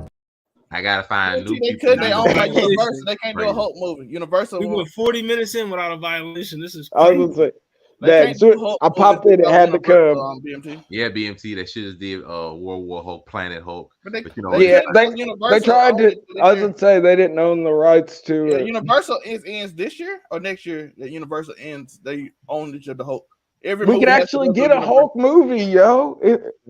I gotta find new they people. They own like Universal. They can't do a Hulk movie. Universal. We went 40 minutes in without a violation. This is crazy. I was gonna say, I popped in. It had to come. BMT. Yeah, BMT. They should have did World War Hulk, Planet Hulk. But they tried to. I was gonna say they didn't own the rights to it. Universal ends this year or next year. That Universal ends. They own each of the Hulk. We could actually get a Hulk movie, yo.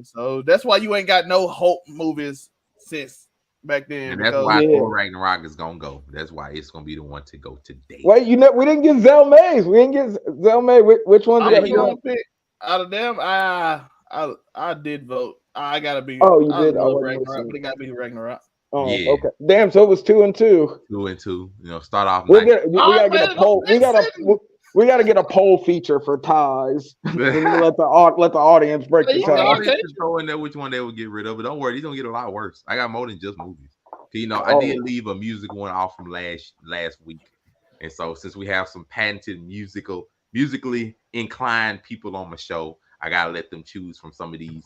So that's why you ain't got no Hulk movies since back then. And that's why Thor Ragnarok is gonna go. That's why it's gonna be the one to go today. Wait, we didn't get Zelmays. We didn't get Zelmay. Which one's gotta go? Out of them, I did vote. I gotta be. Oh, you did. Ragnarok, but it gotta be Ragnarok. Oh, yeah. Okay. Damn. So it was 2 and 2. 2 and 2. Start off. We gotta get a poll. We gotta get a poll feature for ties. let the audience break the tie. Throw in there which one they would get rid of, but don't worry, these gonna get a lot worse. I got more than just movies. I did leave a music one off from last week, and so since we have some patented musically inclined people on my show, I gotta let them choose from some of these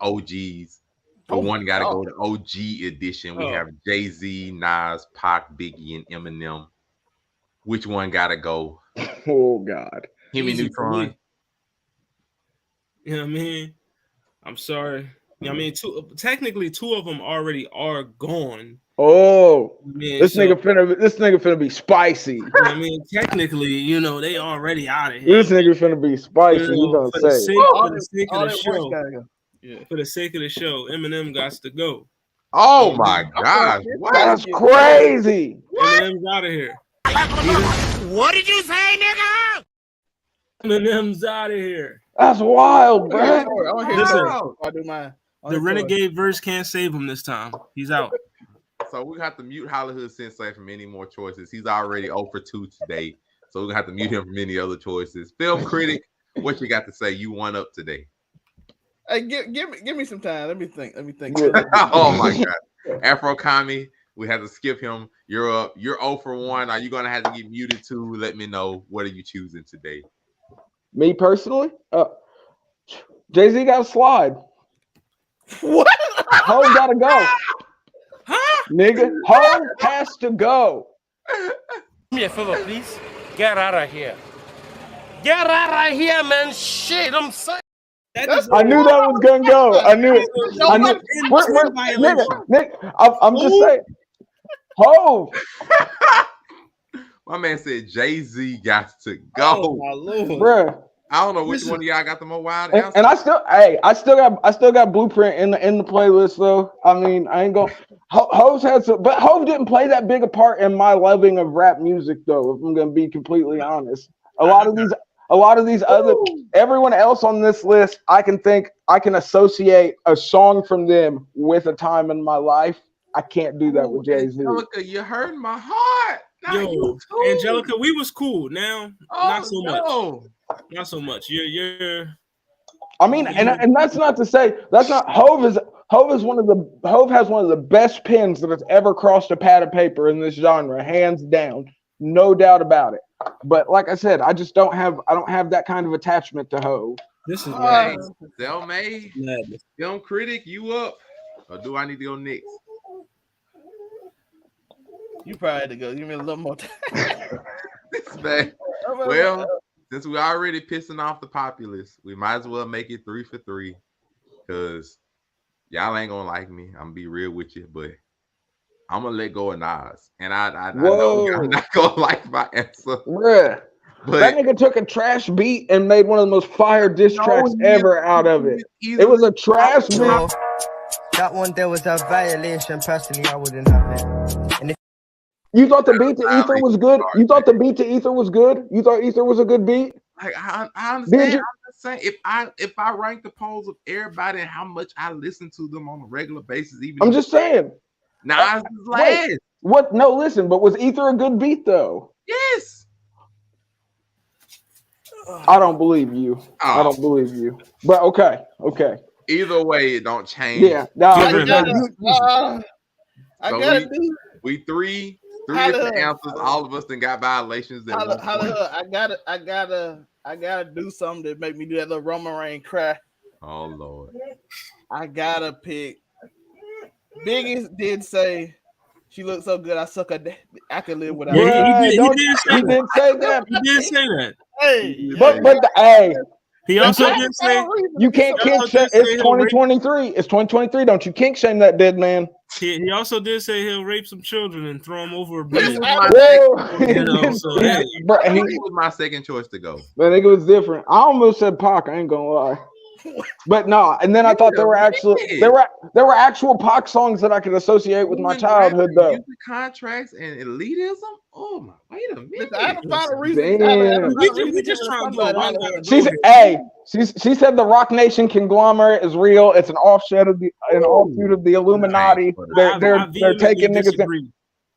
OGs. For one, gotta go to OG edition. We have Jay-Z, Nas, Pac, Biggie, and Eminem. which one gotta go? Oh God. Hemi Easy for Neutron. me. You know what I mean? I'm sorry. You know what I mean? Technically, two of them already are gone. Oh, Man, this so, nigga finna be spicy. You know what I mean? Technically, you know, they already out of here. This nigga finna be spicy. You He know, gonna for the say, sake of the show. Go. Yeah. For the sake of the show, Eminem got to go. Oh my gosh! What? that's crazy. Eminem's out of here. What did you say, nigga? Eminem's out of here. That's wild, bro. Listen, I do mine. the Renegade verse can't save him this time. He's out. So we have to mute Hollywood Sensei from any more choices. He's already 0 for 2 today. So we're gonna have to mute him from any other choices. Film critic, what you got to say? You won up today. Hey, give me some time. Let me think. Oh my God. Afro Kami, we had to skip him. You're up. You're 0 for 1. Are you gonna have to get muted too? Let me know. What are you choosing today? Me personally, Jay-Z got to slide. What? Ho gotta go. Huh? Nigga, Ho has to go. Do me a favor, please. Get out of here. Get out of here, man. Shit, I'm saying. I knew that was gonna go. I knew it. Nigga, I'm just saying. Ho. My man said Jay-Z got to go. Oh my Lord. Bruh. I don't know which one of y'all got the more wild And, answer. and I still got Blueprint in the playlist though. I mean, I ain't gonna. Ho's had some, but Ho didn't play that big a part in my loving of rap music though. If I'm gonna be completely honest, a lot of these other, everyone else on this list, I can associate a song from them with a time in my life. I can't do that with Jay-Z. Angelica, you hurt my heart. Yo, Angelica, we was cool. Now, not so much. Not so much. You're. I mean, and that's not to say that's not Hove has one of the best pens that has ever crossed a pad of paper in this genre, hands down, no doubt about it. But like I said, I don't have that kind of attachment to Hove. This is Selmay, film critic, you up? Or do I need to go next? You probably had to go. Give me a little more time. Well, since we're already pissing off the populace, we might as well make it 3 for 3. Because y'all ain't gonna like me. I'm gonna be real with you, but I'm gonna let go of Nas. And I know I'm not gonna like my answer. Bruh. But that nigga took a trash beat and made one of the most fire diss tracks ever out of it. It was a trash beat. That one there was a violation. Personally, I wouldn't have it. And if you thought the beat to Ether was good? You thought the beat to Ether was good? You thought Ether was a good beat? Like I understand. I'm just saying, if I rank the polls of everybody and how much I listen to them on a regular basis, even I'm just saying. Nas is last. What? No, listen. But was Ether a good beat though? Yes. I don't believe you. I don't believe you. But okay. Either way, it don't change. Yeah. We three different answers. All of us then got violations. I gotta do something that make me do that little Roman Reigns cry. Oh Lord. I gotta pick. Biggest did say she looked so good. I suck her. I could live without. Yeah, he did say that. He did say that. Hey, hey. He also did say you can't kink shame. It's 2023. It's 2023. Don't you kink shame that dead man? He also did say he'll rape some children and throw them over a bridge. He was my second choice to go. I think it was different. I almost said Pac. I ain't gonna lie. But no, and then I thought there were actual Pac songs that I could associate with my childhood though. Music contracts and elitism. Oh my! Wait a minute. I had to find a reason. We just trying to She said the Rock Nation conglomerate is real. It's an offshoot of the Illuminati. They're taking niggas in.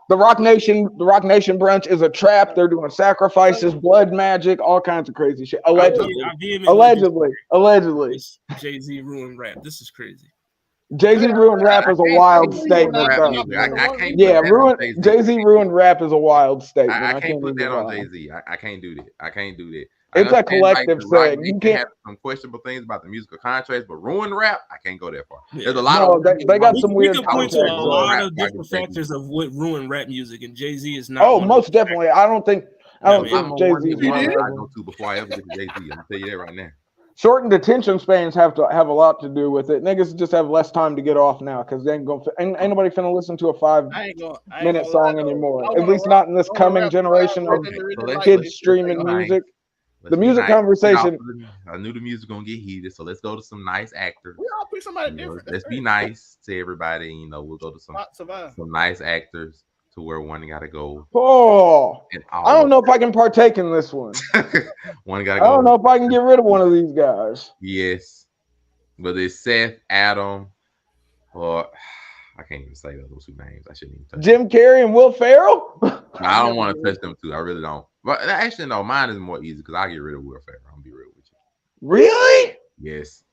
The Rock Nation brunch is a trap. They're doing sacrifices, blood magic, all kinds of crazy shit. Allegedly. Jay-Z ruined rap. This is crazy. Jay-Z ruined rap is a wild statement. Jay-Z ruined rap is a wild statement. I can't put that on Jay-Z. I can't do that. I It's a understand, like, collective the rock thing. You can can't. have some questionable things about the musical contracts, but ruin rap, I can't go that far. There's a lot No, of they got some We weird could point to a contracts. lot rap of different factors of what ruin rap music, and Jay-Z is not. Oh, one most of those definitely. I don't think I'm Jay-Z a is one one wonder of I them. go to before I ever get to Jay-Z. I'm gonna tell you that right now. Shortened attention spans have a lot to do with it. Niggas just have less time to get off now because they ain't nobody finna listen to a 5-minute song anymore. At least not in this coming generation of kids streaming music. The music conversation. I knew the music gonna get heated, so let's go to some nice actors. We all pick somebody different. Let's be nice to everybody. You know, we'll go to some nice actors to where one gotta go. Oh, I don't know if I can partake in this one. One gotta I go. don't know if I can get rid of one of these guys. Yes, but it's Seth, Adam, or I can't even say those two names. I shouldn't even touch Jim Carrey and Will Ferrell. I don't want to touch them two. I really don't. But actually, no, mine is more easy because I get rid of Will Ferrell. I'm gonna be real with you. Really? Yes.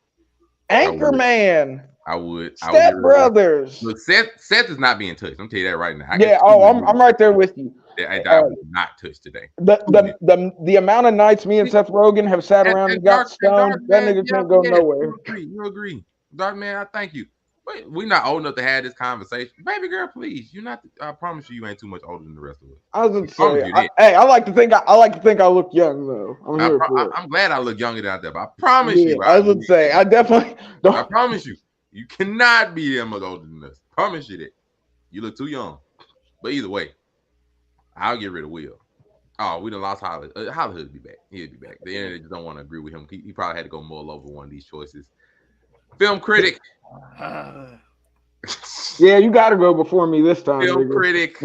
Anchorman. I would. Step Brothers. Look, Seth is not being touched. I'm telling you that right now. I'm right there with you. I would not touch today. The amount of nights me and Seth Rogen have sat around and got stoned, that nigga can't go nowhere. You agree. Dark man, I thank you. Wait, we're not old enough to have this conversation. Baby girl, please. You're not. I promise you ain't too much older than the rest of us. I was gonna say, I like to think I look young though. I'm glad I look younger than out there, but I promise you. I was gonna say, I definitely don't. I promise you. You cannot be that much older than us. Promise you that. You look too young. But either way, I'll get rid of Will. Oh, we done lost Hollywood. Hollywood will be back. He'll be back. The internet just don't want to agree with him. He probably had to go mull over one of these choices. Film critic. Yeah, you got to go before me this time. Film critic.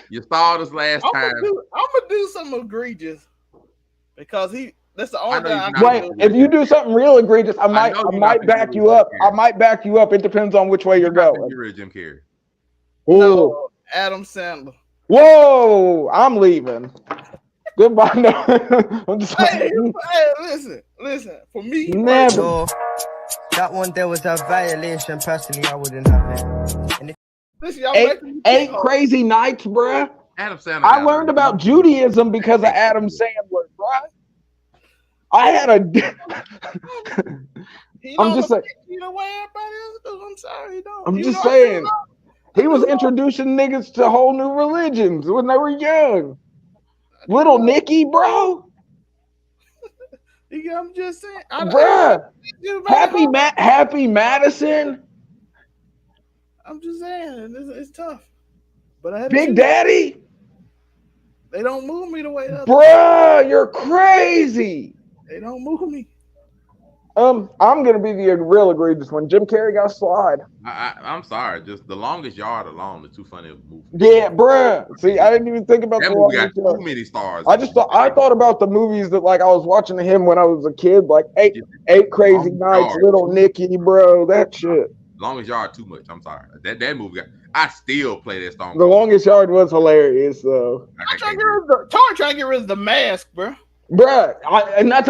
You saw this last time. I'm gonna do something egregious because that's the only thing. Wait, if you do something real egregious, I might back you up. I might back you up. It depends on which way you're going. You're Jim Carrey. No, Adam Sandler. Whoa, I'm leaving. Goodbye. No. I'm just hey, listen. For me, never. That one there was a violation. Personally, I wouldn't have it. Eight crazy nights, bruh. Adam Sandler. I learned about Judaism because of Adam Sandler, bruh. I had I'm just saying. You know what everybody else do? I'm sorry, you don't. I'm just saying. He was introducing niggas to whole new religions when they were young. Little Nicky, bro. I'm just saying, bruh. Happy Madison. I'm just saying, it's tough. But I had Big Daddy. They don't move me the way that. Bruh, you're crazy. They don't move me. I'm gonna be the real egregious one. Jim Carrey got slide. I'm sorry, just The Longest Yard alone, the too funny of movie. Yeah, bruh. See, I didn't even think about that The movie. Longest Got Yard. too many stars. I thought about the movies that like I was watching him when I was a kid, like Eight Crazy Nights, Little Nicky, bro. That shit. Longest Yard too much. I'm sorry. That movie got. I still play that song. The Longest Yard was hilarious though. Trying to get rid of the mask, bro. Bruh,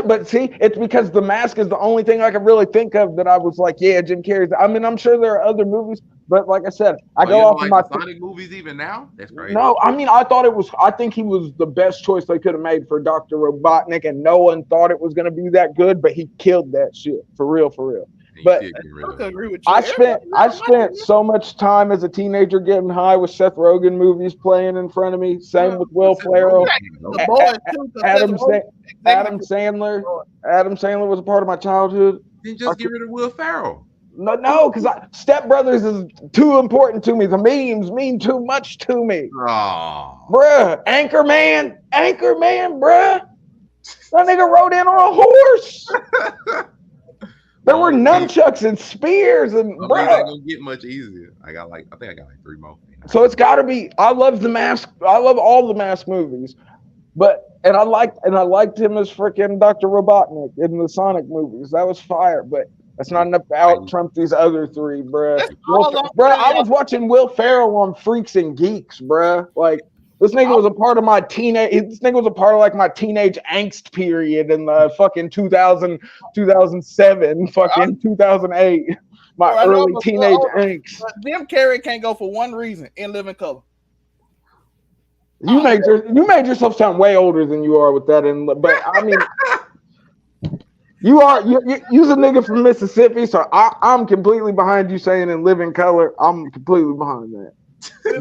but see, it's because The Mask is the only thing I can really think of that I was like, yeah, Jim Carrey's. I mean, I'm sure there are other movies, but like I said, I go off of my Sonic movies even now. That's crazy. No, I mean, I think he was the best choice they could have made for Dr. Robotnik, and no one thought it was going to be that good, but he killed that shit for real. But I spent so much time as a teenager getting high with Seth Rogen movies playing in front of me. Same with Will Ferrell. Adam Sandler. Adam Sandler was a part of my childhood. Then just get rid of Will Ferrell. No, because Step Brothers is too important to me. The memes mean too much to me. Oh. Bruh, Anchorman, bruh. That nigga rode in on a horse. There were nunchucks and spears and bro. It's not gonna get much easier. I think I got like 3 more. So it's got to be. I love The Mask. I love all the Mask movies, and I liked him as freaking Dr. Robotnik in the Sonic movies. That was fire, but that's not enough to out trump these other 3, bruh. I was watching Will Ferrell on Freaks and Geeks, bruh. Like. This nigga was a part of my teenage. This nigga was a part of like my teenage angst period in the fucking 2000, 2007, fucking 2008. My early teenage angst. Jim Carrey can't go for one reason: In Living Color. You made yourself sound way older than you are with that. But I mean, you're a nigga from Mississippi, so I'm completely behind you saying In Living Color. I'm completely behind that.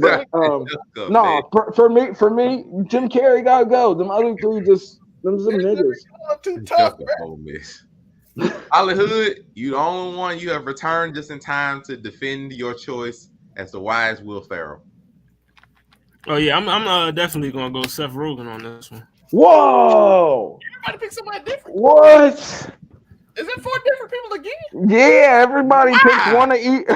But no, for me, Jim Carrey gotta go. Them other three just them some niggas. Too tough, Holly Hood, you the only one. You have returned just in time to defend your choice as the wise Will Ferrell. Oh yeah, I'm definitely gonna go Seth Rogen on this one. Whoa! Everybody pick somebody different. What? Is it 4 different people again? Yeah, everybody picks one to eat.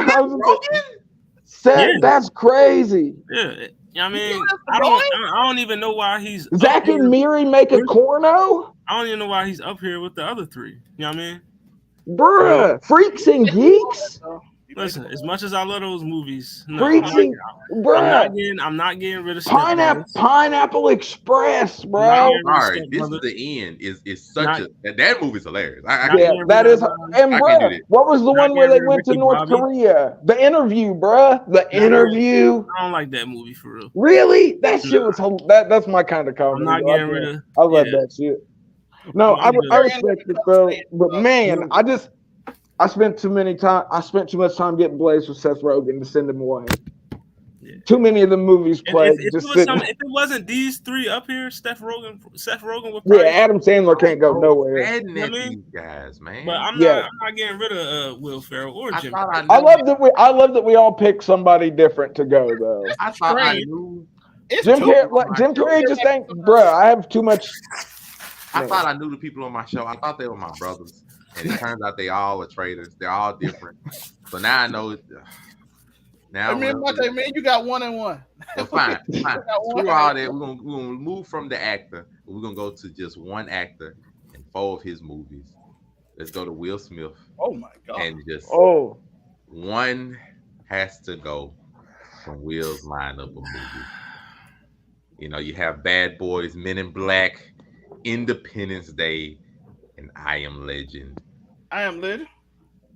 That's crazy. Yeah, I mean, I don't even know why he's Zach and Miri make a corno. I don't even know why he's up here with the other three. You know what I mean? Bruh, Freaks and Geeks. Listen, as much as I love those movies, no, Freaks and I'm not getting rid of Pineapple Express, bro. Sorry, this is the end. Is such that movie's hilarious. That is. And bro, what was the one where they went to North Korea? The Interview, bro. The Interview. I don't like that movie for real. Really? That shit was that's my kind of comedy. I'm not getting rid of. I love that shit. No, I respect it, bro. But man, I spent too much time getting blazed with Seth Rogen to send him away. Yeah. Too many of the movies played. If it wasn't these three up here, Seth Rogen would probably. Yeah, Adam Sandler can't go nowhere. These guys, man. But I'm not getting rid of Will Ferrell or Jim. I love that we all pick somebody different to go though. I thought I knew. Jim Carrey just ain't, bro. I have too much. I thought I knew the people on my show. I thought they were my brothers. And it turns out they all are traitors. They're all different. So now I know it. Now man, you got 1 and 1. Well, fine. Screw all that. We're gonna move from the actor. We're gonna go to just one actor in 4 of his movies. Let's go to Will Smith. Oh my god! And just one has to go from Will's lineup of movies. You know, you have Bad Boys, Men in Black, Independence Day, and I Am Legend. I Am Legend.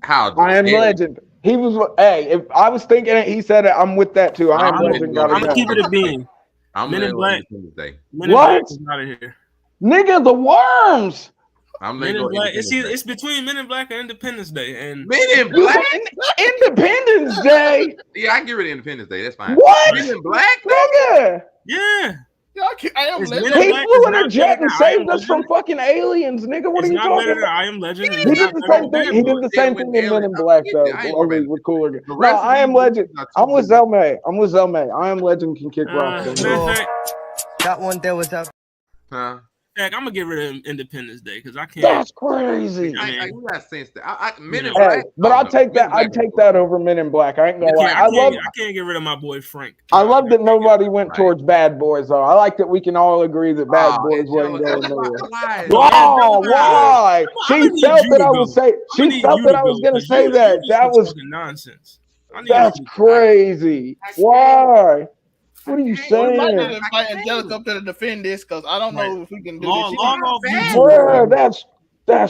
I Am Legend. He was. Hey, if I was thinking it, he said it. I'm with that too. I Am Legend. I'm keeping it being. Men in Black. Men in Black is out of here. Nigga, the worms. Men in Black. It's between Men in Black and Independence Day. And Men in Black. Independence Day. Yeah, I can get rid of Independence Day. That's fine. What? Men in Black, nigga. Yeah. I Am Legend. He flew in a jet and saved us from fucking aliens, nigga. What are you talking about? I Am Legend. He did the same thing. He did the same thing in Men in Black, though. Only with cooler. No, I Am Legend. I'm with Zelmay. I Am Legend can kick rocks. That one there was a. Huh? Heck, I'm gonna get rid of Independence Day because I can't. That's crazy. I got sense that. Men in Black. But I'll take that. I'd take that over Men in Black. I ain't gonna lie. I can't get rid of my boy Frank. I love that nobody went towards Bad Boys though. I like that we can all agree that Bad Boys wasn't going nowhere. Why? She felt that I was say. She felt that I was gonna say that. That was nonsense. That's crazy. Why? What are you saying? I might invite Angelica up to defend this because I don't know if we can do this. Bro, that's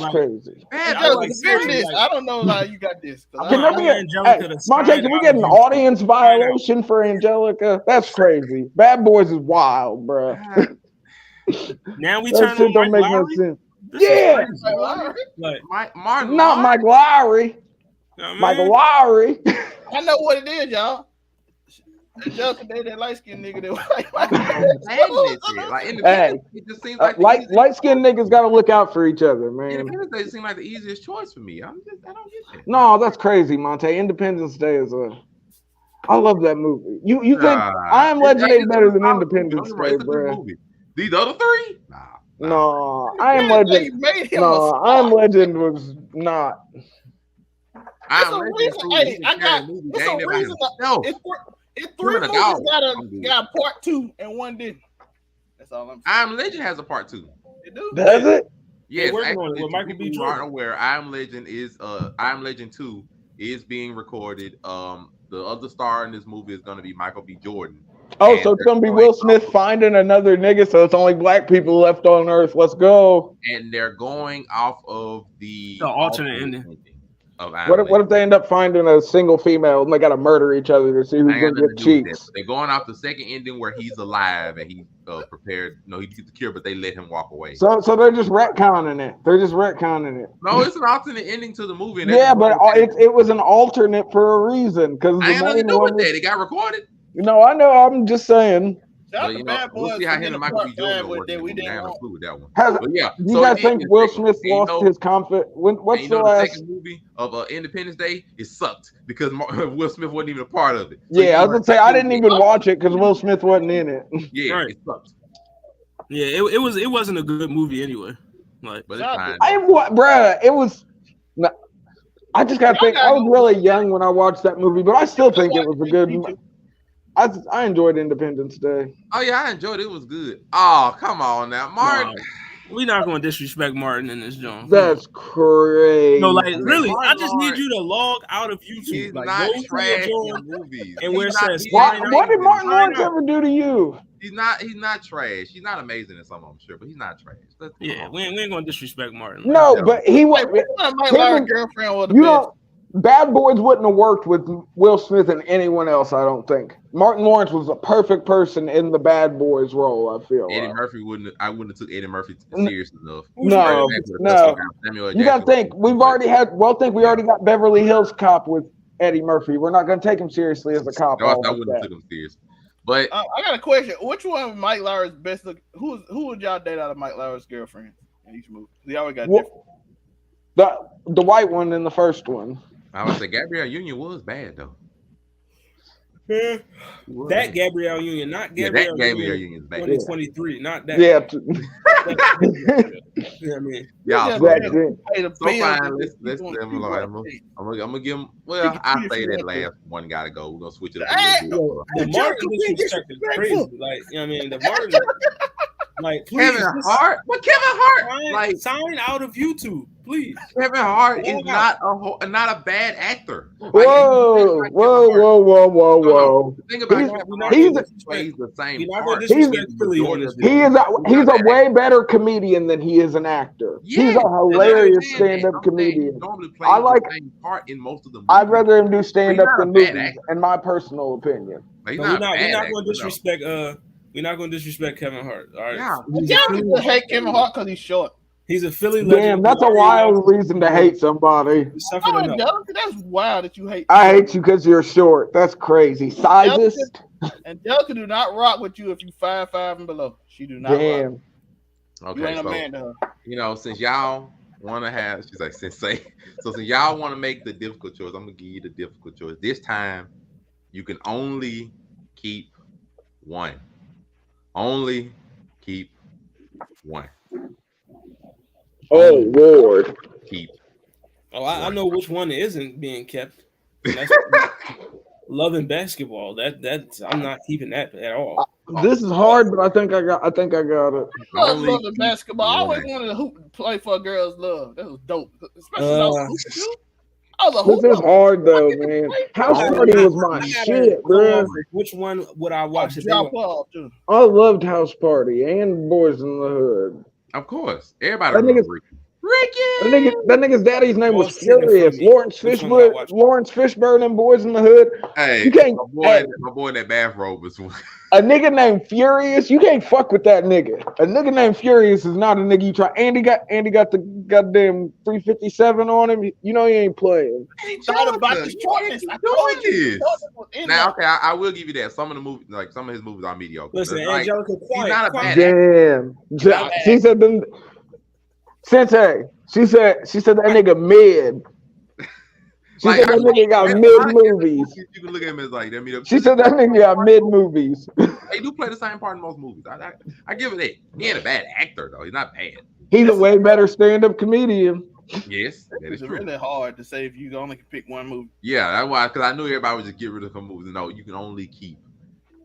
crazy. Angelica, defend this. I don't know how you got this. Monte, can we get an audience violation for Angelica? That's crazy. Bad Boys is wild, bro. Now we turn on don't make no sense. Yeah. Not Mike Lowry. Mike Lowry. I know what it is, y'all. Angelica, that light skinned nigga that light skinned niggas gotta look out for each other, man. Independence Day seemed like the easiest choice for me. I don't get that. No, that's crazy, Monte. Independence Day is I love that movie. You think I Am Legend is better than Independence Day, bro? These other three? No, I Am Legend. No, I Am Legend was not. I got a reason. It's 3 movies got a part 2 and 1 didn't. That's all I'm saying. I Am Legend has a part 2. It do? Does it? Yes. With Michael B. Jordan. Aren't aware, I Am Legend is I Am Legend 2 is being recorded. The other star in this movie is going to be Michael B. Jordan. Oh, so it's going to be Will Smith finding another nigga, so it's only black people left on Earth. Let's go. And they're going off of the alternate ending. of What if they end up finding a single female and they got to murder each other to see who's going to get cheeks? They're going off the second ending where he's alive and he's prepared. No, he gets the cure, but they let him walk away. So they're just retconning it. No, it's an alternate ending to the movie. Yeah, but it was an alternate for a reason because I ain't nothing to do with that. It got recorded. No, I know. I'm just saying. But, we'll see how him and Michael B. Jordan work. We didn't have no clue with that one. But yeah, you guys think Will Smith lost his confidence? What's the last second movie of Independence Day? It sucked because Will Smith wasn't even a part of it. So yeah, I was gonna say I didn't even watch it because Will Smith wasn't in it. Yeah, right. It sucked. Yeah, it wasn't a good movie anyway. Like, but it's fine. It was. I just gotta think. I was really young when I watched that movie, but I still think it was a good movie. I enjoyed Independence Day. Oh yeah, I enjoyed it. It was good. Oh, come on now, Martin. We're not going to disrespect Martin in this joint. That's crazy. No, like really, I just need you to log out of YouTube. He's like, not go trash to in movies. And where it says, what did Martin Lawrence ever do to you? He's not trash. He's not amazing in some, I'm sure, but he's not trash. Yeah, we ain't going to disrespect Martin. No, but he went. Bad Boys wouldn't have worked with Will Smith and anyone else, I don't think. Martin Lawrence was a perfect person in the Bad Boys role, I feel. Eddie Murphy I wouldn't have took Eddie Murphy serious enough. No. You got to think, we already got Beverly Hills Cop with Eddie Murphy. We're not going to take him seriously as a cop. No, I wouldn't have took him serious. But I got a question. Which one of Mike Lowry's best look? Who would y'all date out of Mike Lowry's girlfriend in each movie? He always got different. The white one in the first one. I would say Gabrielle Union was bad though. That Gabrielle Union, not Gabrielle Union. 2023, not that. Yeah. I mean, yeah. So fine. Let's I'm gonna give him. Well, I say that last one gotta go. We're gonna switch it up. The Martin disrespect is crazy. Like, you know what I mean? The Martin. Like, please, Kevin Hart. What Kevin Hart? Sign out of YouTube, please. Kevin Hart is not a bad actor. Whoa. Think about he's the same part. He's a way better comedian than he is an actor. Yeah, he's a hilarious stand-up comedian. I like the same part in most of the movies. I'd rather him do stand-up than movies, in my personal opinion. We're not going to disrespect. We're not going to disrespect Kevin Hart. All right. Yeah, people hate Kevin Hart because he's short. He's a Philly legend. Damn, that's a wild reason to hate somebody. That's wild that you hate. I hate you because you're short. That's crazy. Sizist. Angelica do not rock with you if you 5'5" and below. She do not. Damn. Rock. Okay, you ain't a man to her. Since y'all want to have, she's like, since y'all want to make the difficult choice, I'm gonna give you the difficult choice. This time, you can only keep one. Only keep one. Oh Lord. Keep. Oh, I know which one isn't being kept. That's Love and Basketball. That's I'm not keeping that at all. This is hard, but I think I got it. I love the basketball. I always wanted to play for a girl's love. That was dope. Especially this is hard though, man. House Party was my shit, bro. Which one would I watch? I loved House Party and Boys in the Hood. Of course, everybody. Ricky. That nigga's daddy's name was Furious. Lawrence Fishburne and Boys in the Hood. Hey, my boy in that bathrobe was one. A nigga named Furious, you can't fuck with that nigga. A nigga named Furious is not a nigga you try. Andy got the goddamn 357 on him. You know he ain't playing. Now, okay, I will give you that. Some of the movies, like some of his movies, are mediocre. Listen, Angelica, he's not a bad actor. Damn. She said them. Sensei, she said that nigga mid. She said that nigga got mid movies. You can look at him as like that. She said that nigga got mid movies. They do play the same part in most movies. I give it that. He ain't a bad actor though. He's not bad. He's a way better stand-up comedian. Yes, that is true. It's really hard to say if you only can pick one movie. Yeah, that's why. Because I knew everybody would just get rid of some movies. No, you can only keep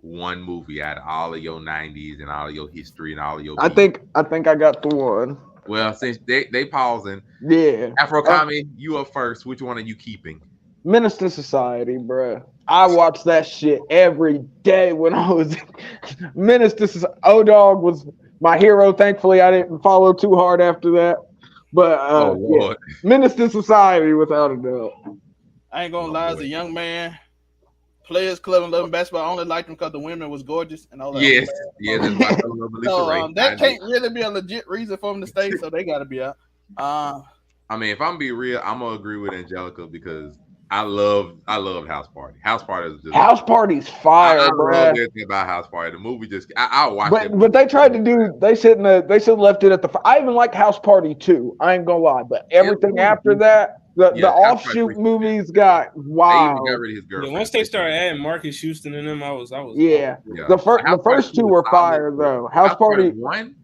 one movie out of all of your 90s and all of your history and all of your. I think I got the one. Well, since they pausing, yeah. Afro Kami, you up first. Which one are you keeping? Menace to Society, bruh. I watched that shit every day when I was Menace to Society. O-Dog was my hero. Thankfully, I didn't follow too hard after that. But Oh yeah, Lord. menace to society without a doubt. I ain't gonna Oh, lie, as boy. a young man, Players Club and Loving Basketball, I only liked them because the women was gorgeous, and I was like, I'm a Yes, fan. yes, that's why I love Lisa So Ray. that can't really be a legit reason for them to stay, so they got to be out. I mean, if I'm be real, I'm gonna agree with Angelica because I love House Party. House Party is just House Party's I fire, love bruh. everything about House Party. The movie just I'll watch that. But they tried to do. They should have left it at the. I even like House Party 2. I ain't gonna lie, but everything after that, the House Party offshoot 3. movies got They even wild. got rid of his Yeah, girlfriend. once they started adding Marcus Houston in them, I was Yeah, Yeah. the House Party first 2 two was were solid, fire but though. House Party 1,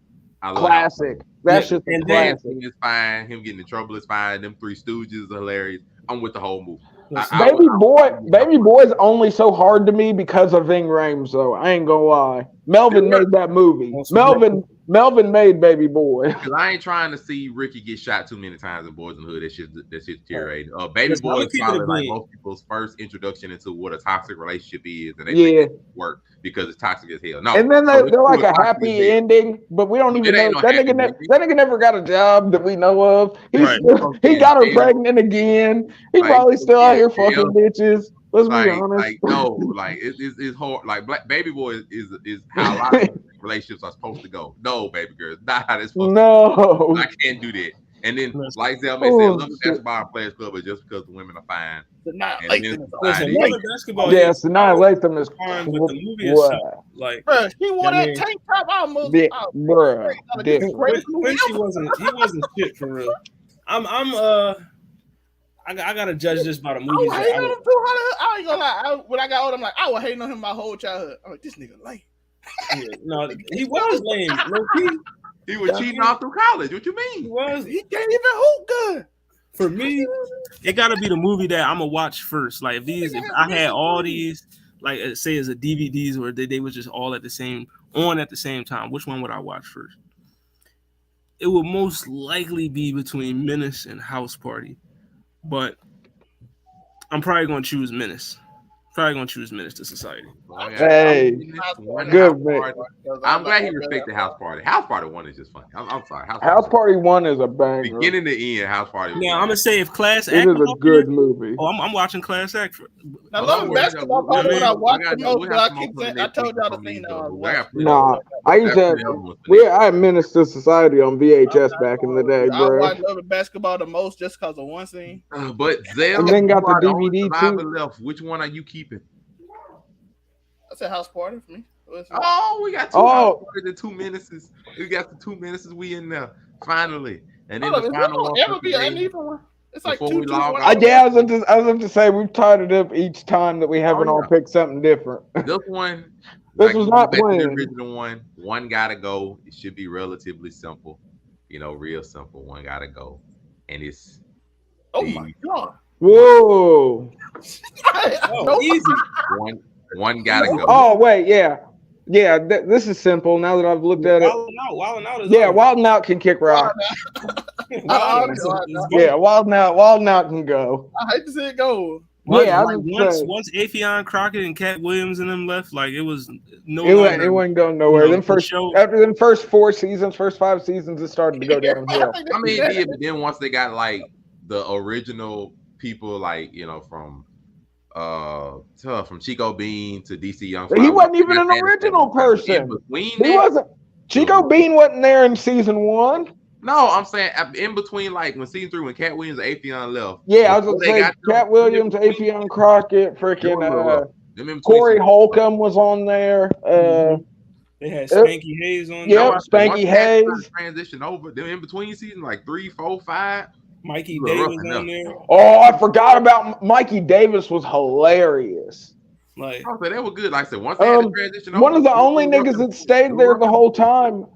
I love House classic. Party. That Yeah, shit's a and then- classic. Dancing is fine. Him getting in trouble is fine. Them Three Stooges is hilarious. I'm with the whole movie. Listen, Baby Boy's only so hard to me because of Ving Rhames, though. I ain't gonna lie. Melvin made that movie. Melvin made Baby Boy. Because I ain't trying to see Ricky get shot too many times in Boys in the Hood. That shit deteriorating. Baby Listen, Boy I'ma is keep it probably a like bean. most people's first introduction into what a toxic relationship is, and they Yeah. think it work because it's toxic as hell. No, And then no, they're like it's a toxic happy as hell. ending, but we don't even It know ain't no that happy nigga. ending. That nigga never got a job that we know of. Right. He got her pregnant again. He Like, probably still out here yeah, fucking bitches. Let's be honest. Like no, like it's hard. Like Baby Boy is how a lot of relationships are supposed to go. No, baby girl, it's not how it's supposed to go. I can't do that. And then, like Zelma said, love basketball and Players Club is just because the women are fine. Listen, Loving Basketball. Yes, Sanaa Lathan is fine, but the movie itself, like, Bro, he wore I that mean, tank top almost. Bruh, Quincy wasn't shit for real. I gotta judge this by the movies. I hating on him too. I ain't gonna lie. When I got older, I'm like, I was hating on him my whole childhood. I'm like, this nigga lame. Yeah, no, he was lame. He was cheating all through college. What you mean? He was. He can't even hoop good. For me, it gotta be the movie that I'm gonna watch first. Like if I had all these, like say as a DVDs or they was just all at the same time, which one would I watch first? It would most likely be between Menace and House Party, but I'm probably gonna choose Menace. Menace to Society. Oh, yeah. Hey, good man. I'm glad he respected House Party. House Party 1 is just funny. I'm sorry. House Party 1 is a banger. Beginning to end, House Party. Now I'm gonna say if Class Act. It is a good movie. Oh, I'm watching Class Act. I love basketball. Probably what I watched the most, but I keep saying I told y'all the thing that I was watching. Nah, I used to. I had Menace to Society on VHS back in the day, bro. I watched Loving Basketball the most just because of one scene. But Zell, and then got the DVD too. Left. Which one are you keeping? I said House Party for me. Oh, we got 2 House Parties and 2 Menaces. We got the 2 Menaces. We in there finally, and then the final one. Ever be an uneven one? It's like 2 2 1. Yeah, I was up to say we've tied it up each time that we haven't all picked something different. This one, this was not planned. The original one. One gotta go. It should be relatively simple, real simple. One gotta go, and it's. Oh my god! Whoa! Easy. One gotta go. Oh wait, yeah. This is simple. Now that I've looked at it, Wildin' Out is Wildin' Out can kick rock. Wildin' Out can go. I hate to see it go. Once Affion Crockett and Cat Williams and them left, like it was it wasn't going nowhere. After them first 4 seasons, first 5 seasons, it started to go downhill. I mean, yeah, but then once they got like the original people, like from Chico Bean to DC Young Fly. He wasn't even an original person. He wasn't. Chico Bean wasn't there in season 1. No, I'm saying in between, like when season 3, when Cat Williams and Affion left. Yeah, I was gonna say Cat Williams, Affion Crockett, freaking Corey Holcomb was on there. They had Spanky Hayes on. Yep, Spanky Hayes. Transition over. Then in between seasons, like 3, 4, 5. Mikey Davis on there. Oh, I forgot about Mikey Davis. Was hilarious. Like they were good. Like I said, once they had the transition, one of the only niggas that stayed there the whole time.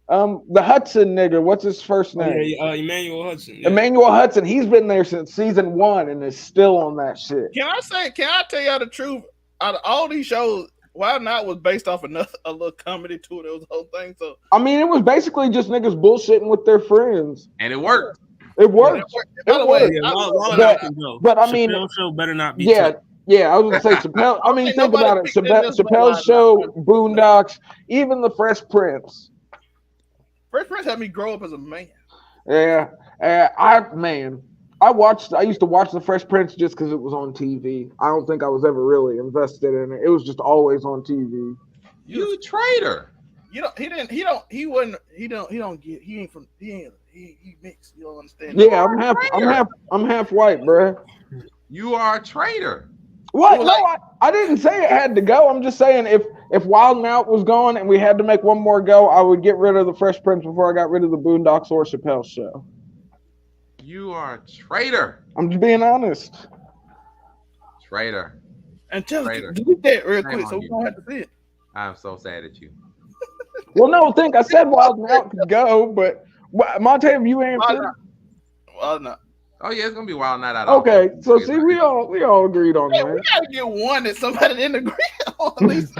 The Hudson nigga. What's his first name? Emmanuel Hudson. Yeah. Emmanuel Hudson. He's been there since season 1 and is still on that shit. Can I tell y'all the truth? Out of all these shows, Why Not was based off a little comedy too. There was a whole thing. So I mean, it was basically just niggas bullshitting with their friends, and it worked. It worked. It worked. But I mean, Chappelle's show better not be. Yeah, I was gonna say Chappelle. I mean, think about it. Chappelle's show, Boondocks, even the Fresh Prince. Fresh Prince had me grow up as a man. Yeah, I used to watch The Fresh Prince just because it was on TV. I don't think I was ever really invested in it. It was just always on TV. You traitor. He mixed. You don't understand. Yeah, I'm half white, bro. You are a traitor. What? No, I didn't say it had to go. I'm just saying if Wild 'N Out was gone and we had to make one more go, I would get rid of The Fresh Prince before I got rid of the Boondocks or Chappelle's Show. You are a traitor. I'm just being honest. Traitor. And just delete that real quick so we don't have to see it. I'm so sad at you. Well, no, I said Wild 'N Out could go, but Monte, have you answered? Wild 'N Out. Oh yeah, it's gonna be Wild 'N Out. Okay, so see, we all agreed on that. We gotta get one that somebody didn't agree on. At least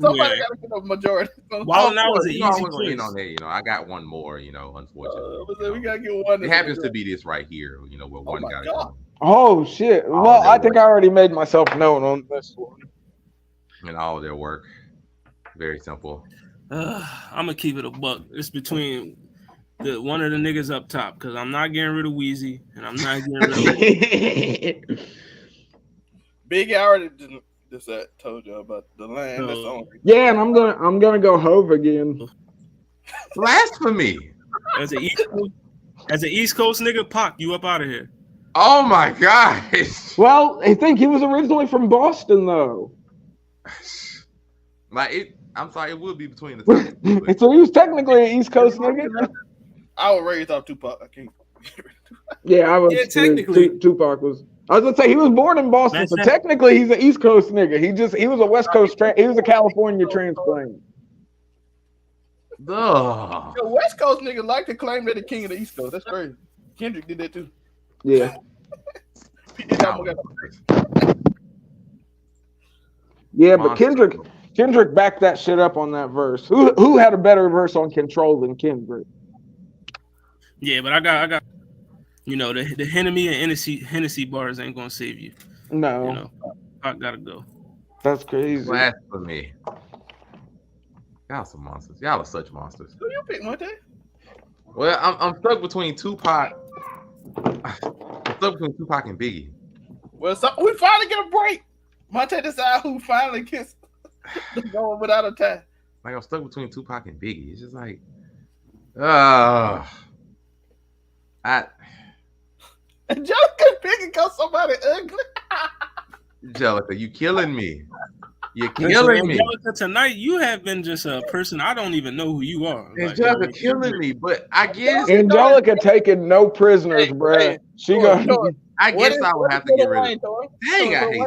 somebody gotta get a majority. Wild 'N Out was an easy choice. On there, I got one more. Unfortunately, we gotta get one. It happens to be this right here. Where one gotta go. Oh shit! Well, I think I already made myself known on this one. And all their work, very simple. I'm gonna keep it a buck. It's between one of the niggas up top because I'm not getting rid of Weezy and I'm not getting rid of Biggie. I already told you about the land. That's on. Yeah, and I'm gonna go Hove again. Blasphemy. As an East Coast nigga, Pac, you up out of here. Oh my gosh. Well, I think he was originally from Boston though. I'm sorry, it will be between the two. So he was technically an East Coast nigga. I was raised off Tupac. I can't. Yeah, I was. Yeah, technically, Tupac was. I was gonna say he was born in Boston, so technically he's an East Coast nigga. He was a West Coast. He was a California transplant. The West Coast niggas like to claim they're the king of the East Coast. That's crazy. Kendrick did that too. Yeah. Yeah, but Kendrick backed that shit up on that verse. Who had a better verse on Control than Kendrick? Yeah, but I got the Hennessy and Hennessy bars ain't gonna save you. No. I gotta go. That's crazy. Blasphemy. Y'all some monsters. Y'all are such monsters. Who you pick, Monte? Well, I'm stuck between Tupac. I'm stuck between Tupac and Biggie. Well, we finally get a break. Monte decide who finally gets going without a tie. Like I'm stuck between Tupac and Biggie. It's just like, Angelica picking because somebody ugly. Angelica, you killing me. You're killing me. Angelica, tonight you have been just a person I don't even know who you are. Angelica killing me, but I guess Angelica taking no prisoners, bro. I guess I would have to get rid of. Dang,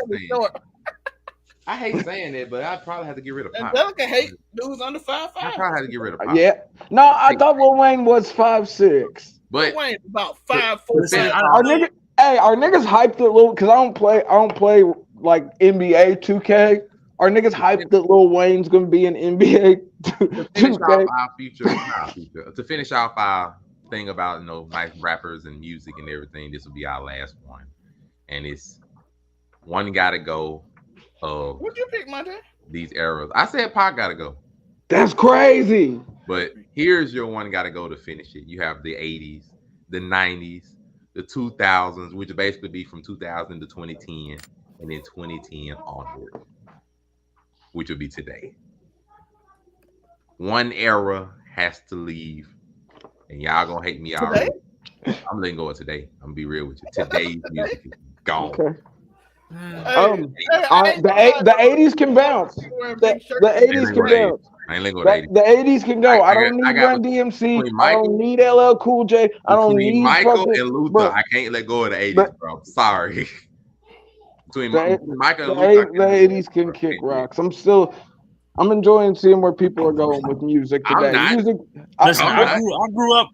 I hate saying it, but I probably have to get rid of Pop. Angelica hate dudes under 5'5". I probably have to get rid of Pop. Yeah. No, I thought Lil Wayne was 5'6". But Lil Wayne about 5'4". Our niggas hyped it little because I don't play like NBA 2K. Our niggas hyped that Lil Wayne's gonna be in NBA 2K. To finish off our thing about nice rappers and music and everything, this will be our last one, and it's one gotta go. What'd you pick, Monte? These eras. I said Pac gotta go. That's crazy. But here's your one gotta go to finish it. You have the 80s, the 90s, the 2000s, which will basically be from 2000 to 2010, and then 2010 onward, which will be today. One era has to leave, and y'all gonna hate me already. I'm letting go of today. I'm gonna be real with you. Today's music is gone. Okay. The 80s can bounce. The 80s can bounce. I ain't letting go of the 80s can go. I don't need Run DMC. I don't need LL Cool J. I don't need Michael and Luther. Bro. I can't let go of the 80s, bro. I'm sorry. Between Michael and Luther, the 80s can kick rocks. I'm enjoying seeing where people are going with music today. I grew up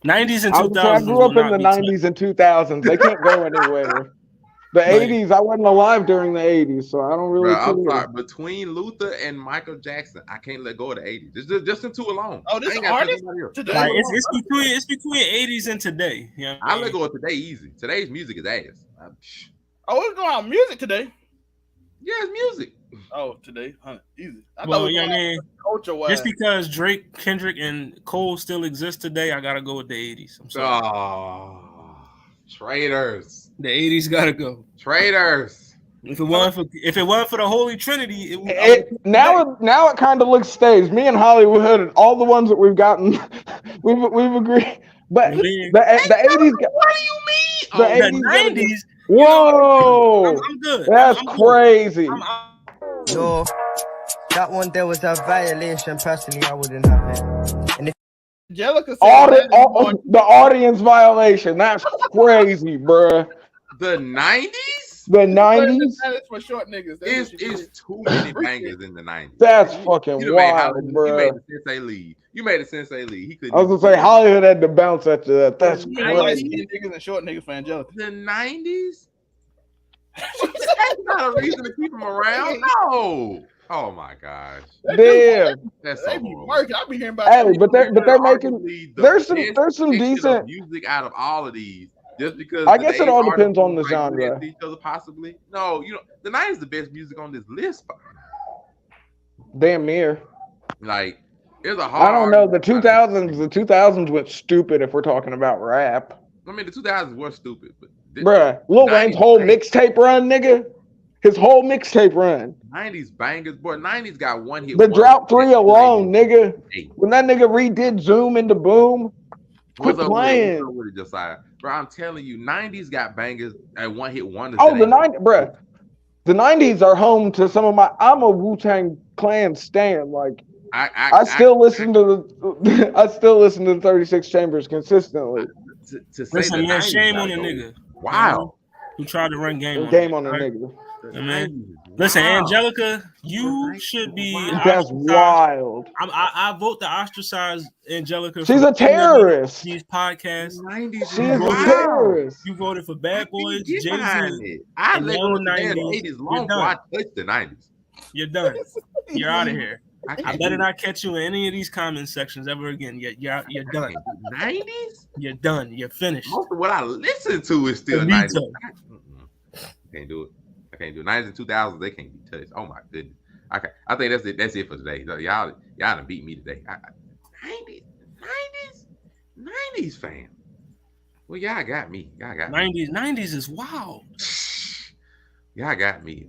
90s and 2000s. I grew up in the 90s and 2000s. They can't go anywhere. The 80s, I wasn't alive during the 80s, so I don't really. I'm sorry. Between Luther and Michael Jackson, I can't let go of the 80s. Just them two alone. Oh, this artist today. Like, it's between 80s and today. Yeah, I let go of today easy. Today's music is ass. We're going on music today. Yeah, it's music. Oh, today, 100, easy. I Well, thought we yeah, were I mean, culture wise. just because Drake, Kendrick, and Cole still exist today, I gotta go with the 80s. I'm sorry. Oh, traitors. The 80s gotta go. Traitors. If it wasn't for the Holy Trinity, Now it kind of looks staged. Me and Hollywood and all the ones that we've gotten, we've agreed. But the 80s. What do you mean? The Oh, 80s. the 90s. Whoa, I'm good. That's I'm crazy. Yo, that one there was a violation. Personally, I wouldn't have it. And if Angelica said the audience violation. That's crazy, bruh. The 90s? The 90s? That is for short niggas. It's too many bangers in the 90s. That's fucking wild, bro. You made the Sensei lead. You made the Sensei lead. He couldn't. I was gonna say Hollywood had to bounce after that. That's crazy. crazy. Niggas and short niggas for Angelica. The 90s? That's not a reason to keep him around. No. Oh my gosh. Damn. That's so horrible. I be hearing about. Hey, but they're making. There's some decent music out of all of these. Just because I guess it all depends on the genre. Each other possibly. No, you know, the 90s is the best music on this list. Damn near. Like, there's a hard. I don't know. The 2000s went stupid if we're talking about rap. I mean, the 2000s were stupid, but bruh, Lil Wayne's whole mixtape run, nigga. His whole mixtape run. 90s bangers, boy. 90s got one hit. The Drought 3 alone, nigga. When that nigga redid Zoom into Boom, quit playing. Bro, I'm telling you, 90s got bangers and one hit wonders. Oh, the 90s, bruh. The 90s are home to some of my. I'm a Wu-Tang Clan stan. Like, I still listen to the 36 Chambers consistently. Listen, man, shame on the nigga. Wow. Who tried to run game on a nigga. I mean, listen, Angelica, you should be. That's wild. I vote to ostracized Angelica. She's a terrorist. These podcasts. She's a terrorist. You voted for Bad Boys, Jay-Z. I lived in the 80s long before I touched the 90s. You're done. You're out of here. I better not catch you in any of these comment sections ever again. You're done. 90s? You're done. You're finished. Most of what I listen to is still 90s. Can't do it. I can't do it. 90s and 2000s, they can't be touched. Oh my goodness. Okay, I think that's it. That's it for today. Y'all done beat me today. 90s fam. Well, y'all got me. 90s is wild. Y'all got me.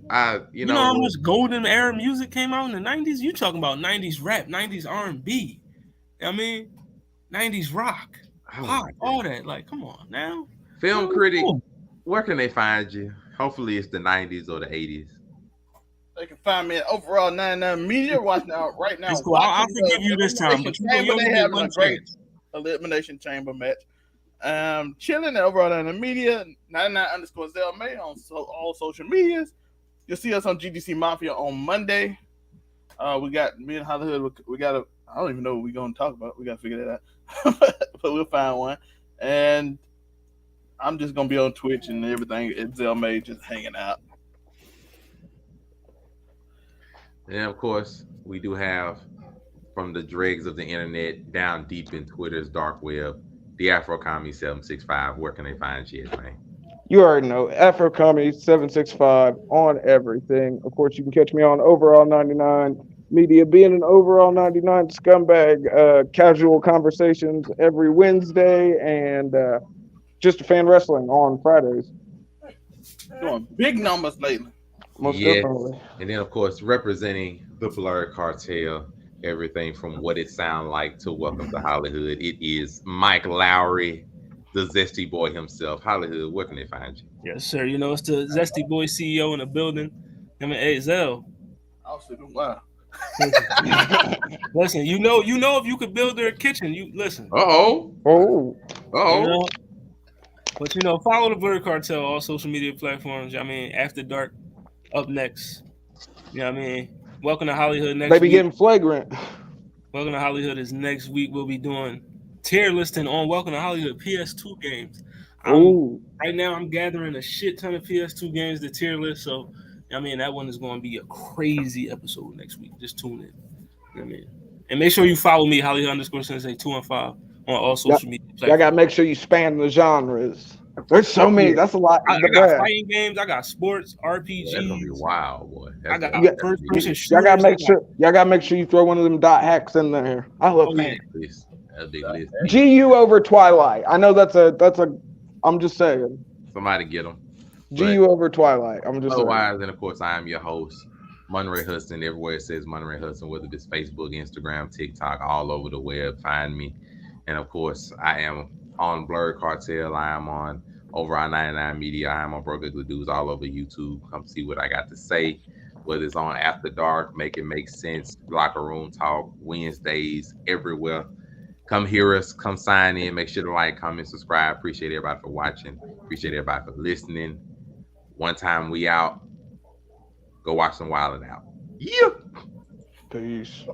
You know how much golden era music came out in the 90s? You talking about 90s rap, 90s R&B. I mean, 90s rock, pop, all that. Like, come on now. Film critic, where can they find you? Hopefully it's the 90s or the 80s. They can find me at Overall 99 Media. Watch now, right now. Cool. I'll forgive you this time, but they having a great Elimination Chamber match. Chilling at Overall 99 Media, 99_ZellMay on all social medias. You'll see us on GDC Mafia on Monday. We got me and Hollywood. I don't even know what we're going to talk about. We got to figure that out. But we'll find one. And I'm just going to be on Twitch and everything. It's ZellMay just hanging out. And of course, we do have from the dregs of the internet down deep in Twitter's dark web, the Afro Comedy 765. Where can they find you, man? You already know Afro Comedy 765 on everything. Of course, you can catch me on Overall 99 Media, being an Overall 99 scumbag. Casual conversations every Wednesday, and Just a Fan Wrestling on Fridays. Doing big numbers lately. Most definitely. And then, of course, representing the Blur Cartel, everything from What It Sound Like to Welcome to Hollywood, it is Mike Lowry, the Zesty Boy himself. Hollywood, where can they find you? Yes, sir. You know, it's the Zesty Boy CEO in the building. I mean, hey, Zell. I'll see them. Wow. Listen, you know, if you could build their kitchen, you listen. Oh. You know? But follow the Blur Cartel all social media platforms. I mean, After Dark up next. You know what I mean? Welcome to Hollywood next week. They be getting flagrant. Welcome to Hollywood is next week. We'll be doing tier listing on Welcome to Hollywood PS2 games. Right now, I'm gathering a shit ton of PS2 games to tier list. So, I mean, that one is going to be a crazy episode next week. Just tune in. You know what I mean? And make sure you follow me, Hollywood_Sensei 215 on all social media platforms. Y'all got to make sure you span the genres. There's so many. That's a lot. I got fighting games. I got sports, Boy, that's gonna be RPGs. wild, boy. I got Yeah. first be person lit. Y'all gotta shooters. make sure. Y'all gotta make sure you throw one of them dot hacks in there. I love Oh, yeah. fan. Please. That'd be lit. GU over Twilight. I know that's a. I'm just saying. Somebody get them. GU over Twilight. I'm just saying. Otherwise, and of course, I am your host, Monray Hudson. Everywhere it says Monray Hudson, whether it's Facebook, Instagram, TikTok, all over the web, find me. And of course, I am on Blurred Cartel. I am on Over our 99 Media. I am on Broke Ugly Dudes all over YouTube. Come see what I got to say. Whether it's on After Dark, Make It Make Sense, Locker Room Talk, Wednesdays, everywhere. Come hear us. Come sign in. Make sure to like, comment, subscribe. Appreciate everybody for watching. Appreciate everybody for listening. One time we out. Go watch some Wildin' Out. Yeah. Peace.